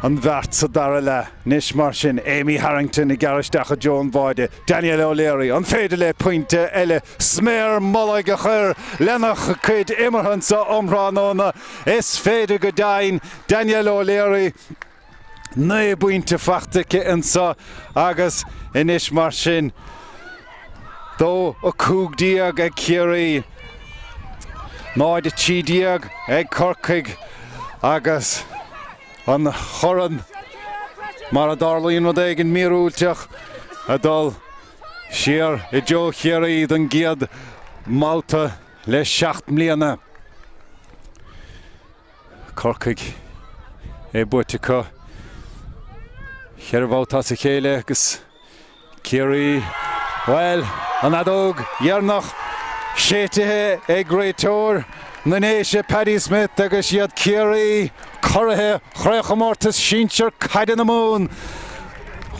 Speaker 3: an bhert sa dara le níos mar sin Amy Harrington I garisteach a Joan Báide Daniel O'Leary an féidir le pointe eile sméir molla go chur lenach chuid immerhan sa omránóna is féidir go dain Daniel O'Leary né buinte fachtacha insa agus inis mar sin dó a cúgdíag ag Ciarraí náid a tídíag ag Corcaigh agus an choran mar a darlaíon rud éigin míúilteach a dul siar I Joe Ciarraí den giad Malta le 7 mbliana. Corcaigh buite chu chearbhátá sa chéile agus Ciarraí well an adóg dhearnach séitethe ag gréitóir na néise Paddy Smith agus iad Ciarraí choirithe chreachamórtas sínsir caidan na mún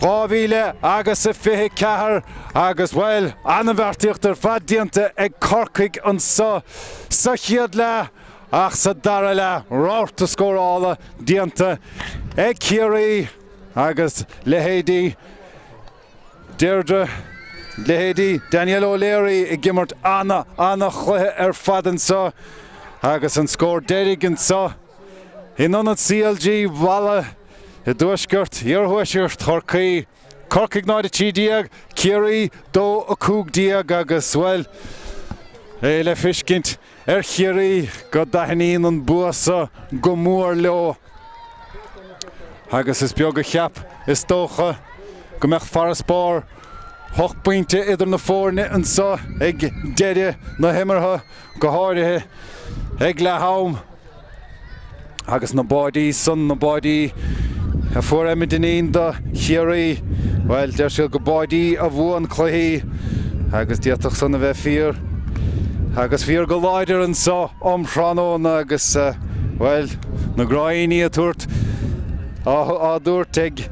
Speaker 3: Rábhíle agus a 24 agus well anamhartíocht ar fad dianta ag Corcaigh an sa chiad le ach sa dara le ráirta scórála dianta ag Ciarraí agus lehéadí Deirdre lehéadí Daniel O'Leary I gimmert anna chluithe ar fad an sa agus an scór déirigh an sa Ionad CLG Mhala I dúisgurt iarhuaisirt Corcaigh Corcaigh náid a tídíag Ciarraí dó a cúgdíag agus well é le fiscint ar Ciarraí go daithníon an buasa go mór leo agus is beag a cheap is dócha go meach far spór hoch pointe idir na fórne an sa ag deide na himmartha go háirithe ag le haum agus na báidí son na báidí a fuair imidinín do Ciarraí well deir siad go báidí a bhuan Cluiche agus diaach san a bheith fíor agus fíor go láidir an sa omránón agus well na gráiní a tuairt á dúirt ag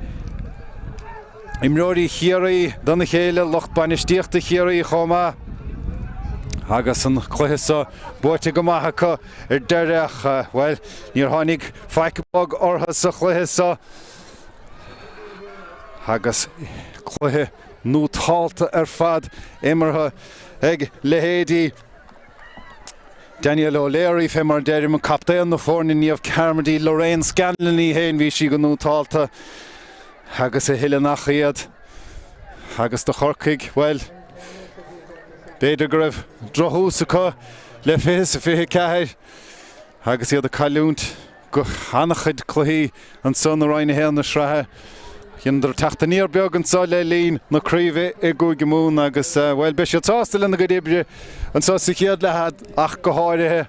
Speaker 3: imróí Ciarraí don na chéile locht banistíochta Ciarraí chomá agus an Cluiche sa buite go maithacha ar deireach well níor tháinig feicebog ortha sa Cluiche sa agus Cluiche nútáilta ar fad immertha ag lehéadí Daniel O'Leary fé mar deirim an captéan na fórna níomh Carmody Lorraine Scanlon í héin bhí si go nútáilta agus a hiile nach iad agus do Corcaigh well beidir go raibh drothúsacha le fés a 24 agus iad a cailúnt go chanachaid Cluiche an son a roiine héan na srathe Idir tachtaníor beag an sa le lín na críomh I gúig mún agus well be sé tástal in na go débre an sa chéad lehad ach go háirithe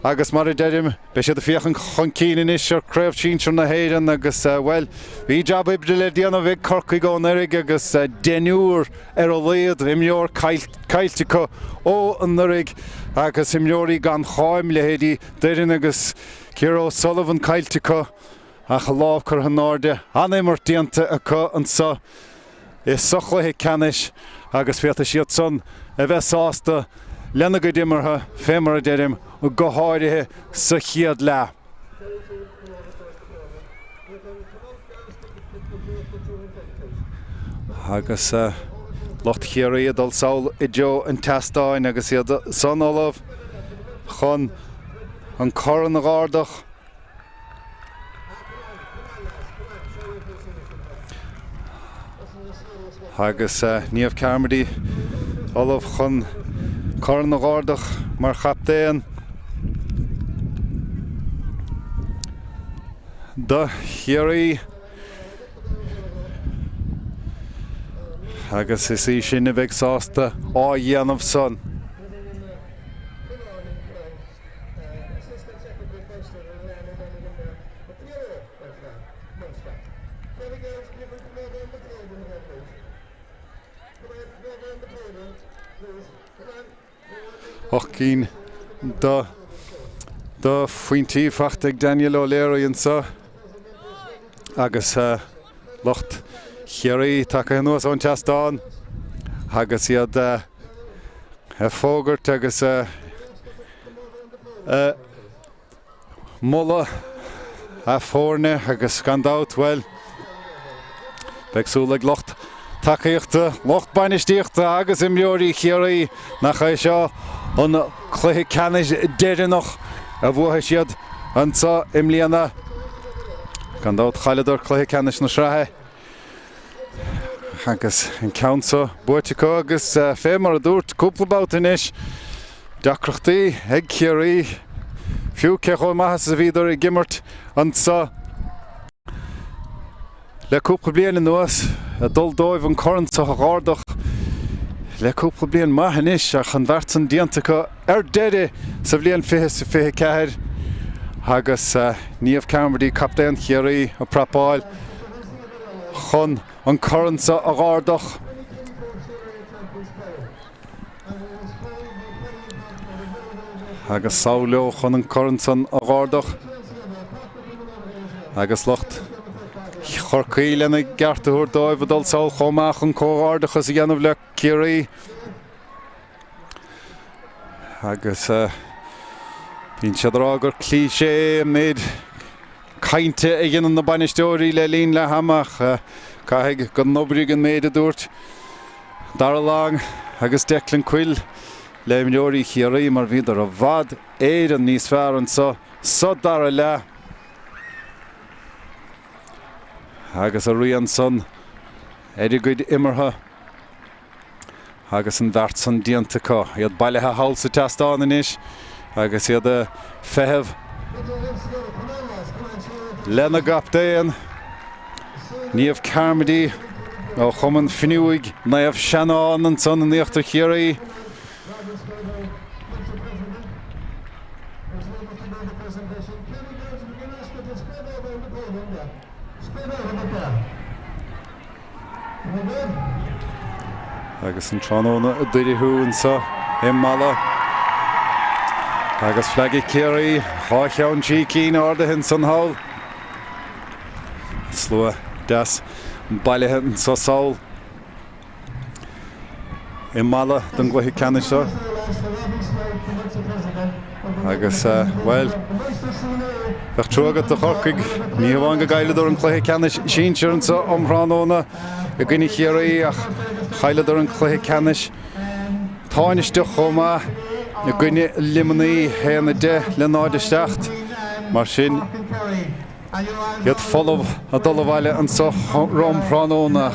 Speaker 3: agus mar a deirim be sé a fiochan chun cíine is ar Craobh TG4 na héireann agus well bhí jab ibre le déanamh ag Corcaigh ón éirigh agus déniúr ar ó léad imleor cailtecha ó an éirigh agus imleorí gan cháim lehéadí deireann agus Ciarra O'Sullivan cailtecha ach a láb chur an náde animar dianta acu an sa is Cluiche Ceannais agus fiata siad son a bheith sásta lena go dimmartha fémar a deirim ó go háirithe sa chiad le. Agus locht Ciarraí a dul saoil I Joe an testáin agus iad son ólah chun an choran na gáardach agus níomh Carmody ólah chun choran na gáardach mar chaptéan do Ciarraí agus is í sin a bheith sásta á dhéanamh son. Ochcín do faointí fachtaigh Daniel O'Leary an sa agus locht Ciarraí take nuas ón teastáin agus iad fógart agus Mhala a fórne agus gandát well beagsúlaigh locht takeíochta locht bainistíochta agus imleoirí Ciarraí nach seo an Cluiche Ceannais deireadh noch a bhuatha siad an sa imlíana gandát chaileadar Cluiche Ceannais na sraithe agus an countsa buirteá agus fé mar a dúirt cúplabát inis deacrachtaí ag Ciarraí fiú ceachó maithas a bhíidir i gimmart an sa le cúpla bliana nuas a dul dóibh an coranta a gáardach le cúpla bliana maithan is ach an bhhartan diantacha deire sa bblion fiche ceathair agus níomh Camerdaí captéan Ciarraí a Peil chun an coranta a gáardach agus Sáuleo chun an coranta a gáardach agus locht Corcaigh lena gartaúir dóibh dul saol chomach an cógáardachas a dhéanamh le Ciarraí agus bhíonn siad rágur Cluiche méid cainte a dhéanam na bainisteoirí le líon le hamach caithfidh go nobraigh an méid a dúirt dar lang agus Declan Cuil le imleoirí Ciarraí mar bhíidir a bhd éireann níos fearr an sa dar le agus a rian son éidir imirtha agus an bhart san diantacha iad bailithe hail sa teastáin inis agus iad a feitheamh lena gaptéan níomh Camerdaí ó chumann finiúig naamh Ceannais an son an íochtar Ciarraí agus an tróna a dúirithe sa Mhala agus fleigigh Ciarraí hácheann cín ordaithe san hail slua deas bailithe sa saol Mhala don Cluiche Ceannais seo agus well bheith trúgad a Corcaigh ní bhhain go gaiileadar an Cluiche Ceannais síonsear an sa omhránóna a gcuine Ciarraí ach chaileadar an Cluiche Ceannais táinisteach chomá a gcuine limaní héana de le náidisteacht mar sin iad folamh a dul bhaile an sa romhránóna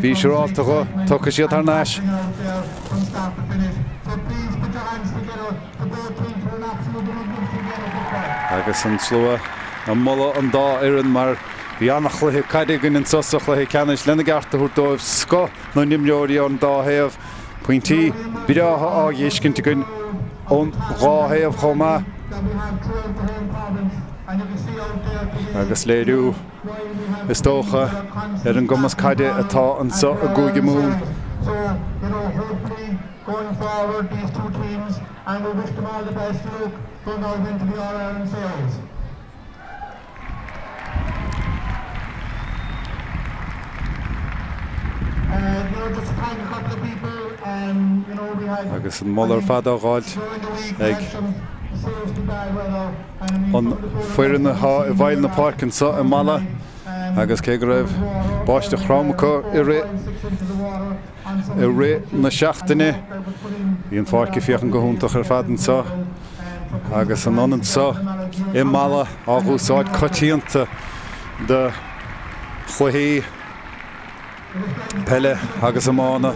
Speaker 3: bhí siúráilteacha tucha siad ar náis agus an slua an Mhala an dá iarrainn mar bhí annach Cluiche caidigh an sosa Cluiche Ceannais lena gartaúir dóibh sco nó nimleoirí an dáthaamh pointí bíreátha á dhéiscinnte gon ón gáthaamh chomá agus léirú is tócha ar an gcumas caide atá an sa a gúige mún
Speaker 4: going forward, these two teams, and we wish them all the best luck going out into the All-Ireland series. Just to thank a couple of people, we had
Speaker 3: agus an Mhala fada gáil ag an fuireann na bhail na páirc an sa Mhala agus cé go raibh báiste chrámacha i ré na seachtaine hí an fáirci fiochan go húntaach ar fad an sa agus an ann sa Mhala á gúsáid cotíanta de Cluiche Peile agus amána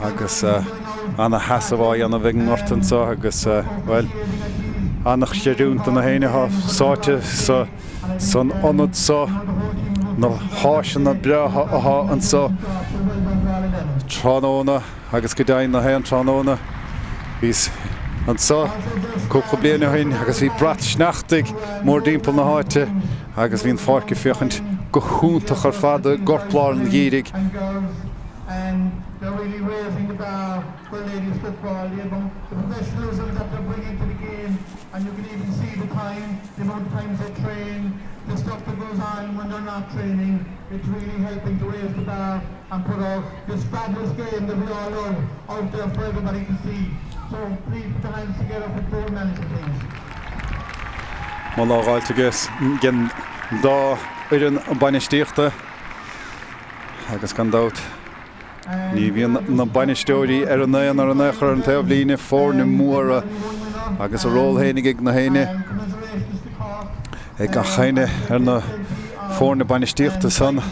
Speaker 3: agus anna hasamháid anna bheith nortan sa agus well annach séúnta na héine sáte san anad sa na háisin na breatha athá an sa tróna agus go dain na héan tróna hís an sa cúpla bliana hain agus bhí brat sneachtaigh mór dimpeall na háite agus bhíon fáirci fiochant go húntaach ar fada gorpláir an gírig
Speaker 4: and they're really raising the bar for ladies football. The professionalism that they're bringing to the game, and you can even see the amount of times they train, the stuff that goes on when they're not training. It's really helping to raise the bar and put out this fabulous game that we all love out there for everybody to see. So please put your hands together for the board manager, please.
Speaker 3: Mallow Galtagus gin dá irin bainisteachta agus gan dát ní bhíon na bainisteoirí ar an naon ar an éachar an taobh líne fór na móra agus a ról hénig ag na héine ag an chéine ar na fór na bainisteachta san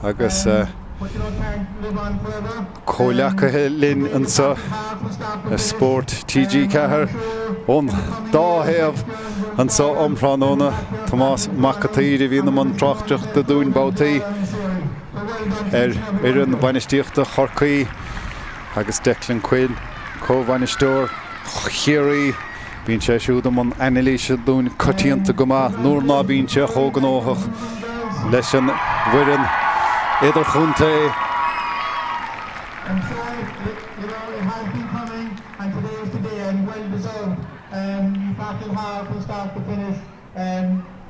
Speaker 3: agus Cóileacathe linn an sa Spórt TG4 ón dáhéamh an sa ompránóna Tomás McAteer bhí na man Tráchtaire de dún Bátaí ar an bainisteachta Corcaigh agus Declan Quinn cóbhainisteoir Ciarraí bíonn sé siúd man Annalise dún cotíanta go maith nuair ná bíonn sé chóganóthach leis an bhuireann idir chunta
Speaker 4: I'm sorry, it has been coming, and today is the day, and well deserved. You battled hard from start to finish.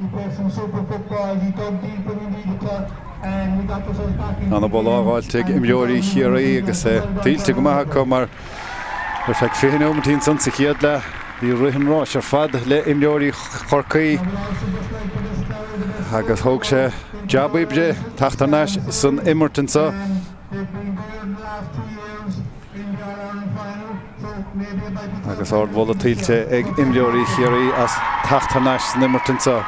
Speaker 4: You played some super football, you dug deep when you needed to, and we got yourselves back in.
Speaker 3: Anna ball ágáilte imleoirí Ciarraí agus tílte go maith go mar feic féin ómatín san sa chiad le bhí rihan ráis ar fad le imleoirí Corcaigh agus thóg sé jabíbre Ceannais san immertan sa agus ard bhla tílte ag imleoirí Ciarraí as Ceannais san immertan sa.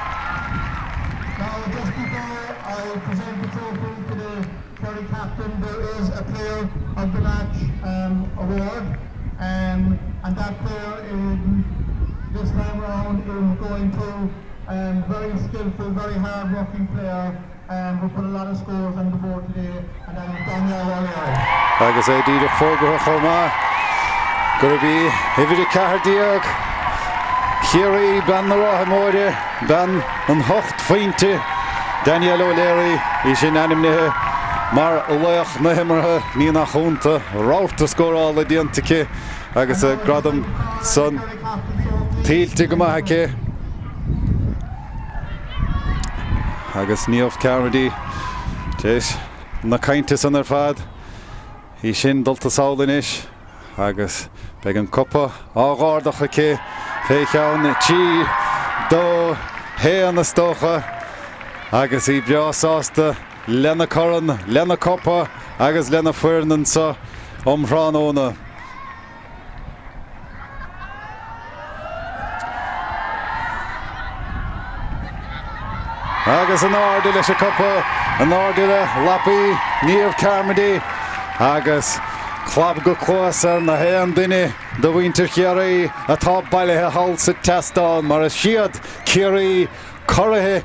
Speaker 4: Of the match award, and that player this time around is going to very skillful, very hard-working player who put a lot of scores on the board today, and that is Daniel.
Speaker 3: Agus é díreach fógra chomá gur bhí ividir cehardíag Ciarraí ben na rátha móide ben an 8 faointe Daniel O'Leary í sin animnithe mar leach na himmartha ní nach chunta ráta scórála diantacha agus gradam san tílte go maithacha agus níomh Carmody téis na cainte san ar fad í sin dulta sálanis agus beag an copa ágádacha ché féceann tí dó héan na stócha agus í beásásta Lena Corran, Lena Coppa, agus Lena Fuirnan sa omránóna. Agus an áirde leis a Coppa, an áirde le Lappy, níomh Carmody, agus chlab go chóasar na héan duine do bhaintear Ciarraí atá bailithe hall sa testán mar a siad Ciarraí Corcaigh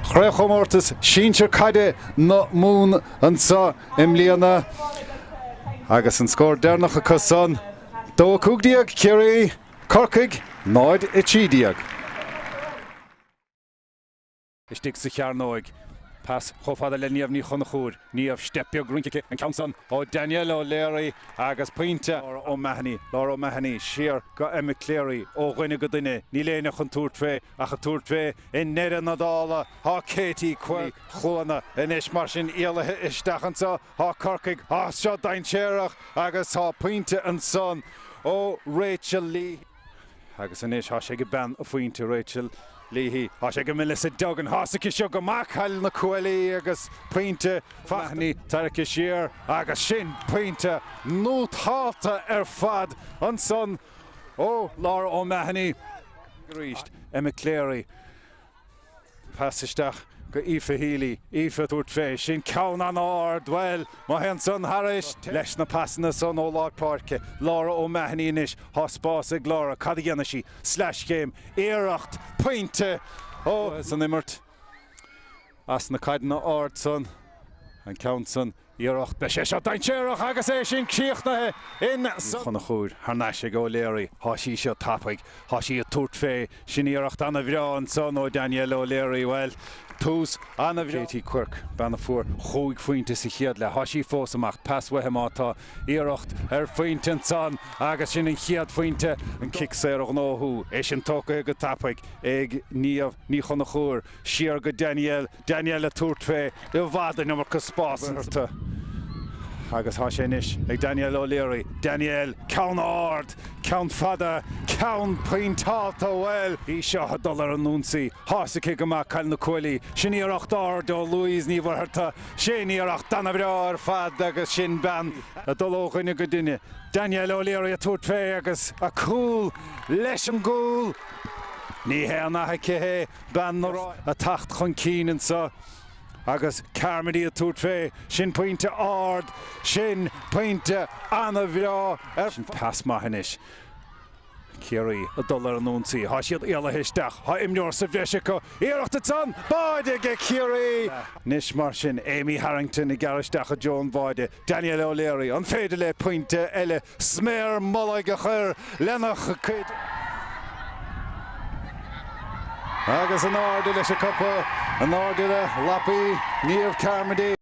Speaker 3: Craobh Mórtas Síintear caide na mún an sa imlíana agus an scór déarnach a cosán dó cúgdiag Ciarraí Corcaigh náid I tídiag. Istig sa Ceannais pas chofada le níomh ní chunachúr níomh stepbeag grúncacha an countson ó Daniel O'Leary agus pointe ó Mumhan siar go Cléirí ó ghuine go duine ní léine chun túirtfé a chu túirtfé in neidir na dála há Katie Quail chóna in is mar sin éalathe isteachansa há Corcaigh há seo daintéireach agus há pointe an son ó Rachel Lee agus in is há sé go ben a faointe Rachel Leahy, há sé go Melissa Duggan, hásacha seo go machail na Coalaí agus pointe fachnaí tarcha siar agus sin pointe nótáta ar fad an son ó Laura O'Mahony. Ríist Cléirí pasisteach go Aoife Healy, Aoife dúirt fé sin ceann an ard well má hen son Harris leis na passanna son ó Lord Parke Laura O'Mahony inis há spás ag Laura cad dhéana sí slash game éireacht pointe ó san immert as na caidan na ard son an count son Iarracht be sé seo daintéireach agus é sin cíochnathe in chuna chúr Ceannais go léirí hasí seo tappaig hasí a tuairt fé sin iarracht anna bhreán son ó Daniel ó léirí well tús anna bhrétí cuirc banna fuór chuig faointe sa chiad le hasí fósamach paswathe mátá iarracht faointe an son agus sin an chiad faointe an kick séireach nóthú é sin tóca go tappaig ag ní chuna chúr siar go Daniel a tuairt fé le bhada numar go spásanta agus há sé inis ag Daniel O'Leary. Daniel, ceann ard, ceann fada, ceann pointáta well. Í seo $1 an núnsaí, hása ché go maith cail na cuailí. Sin iarracht ard ó Louise ní bhartha. Sin iarracht dana bhrear fad agus sin ban. A dulóchaine go duine. Daniel O'Leary a tuairt fé agus a cúl leis an gúl. Ní hé anathe céhé ban a tacht chun cínan sa. Agus Carmody a tuairt fé sin pointe ard, sin pointe anna bhreá sin pas maithanis. Ciarraí a $1 an núnsaí, há siad éala histeach, há imneoir sa bhreise iarracht atán, báide go Ciarraí. Nis mar sin Amy Harrington i garisteach a Joan báide, Daniel O'Leary an féidir le pointe eile, sméir molla go chur lenach a cuid. Agus an áda leis a cuppa, an áda le Lappy, níomh Carmody,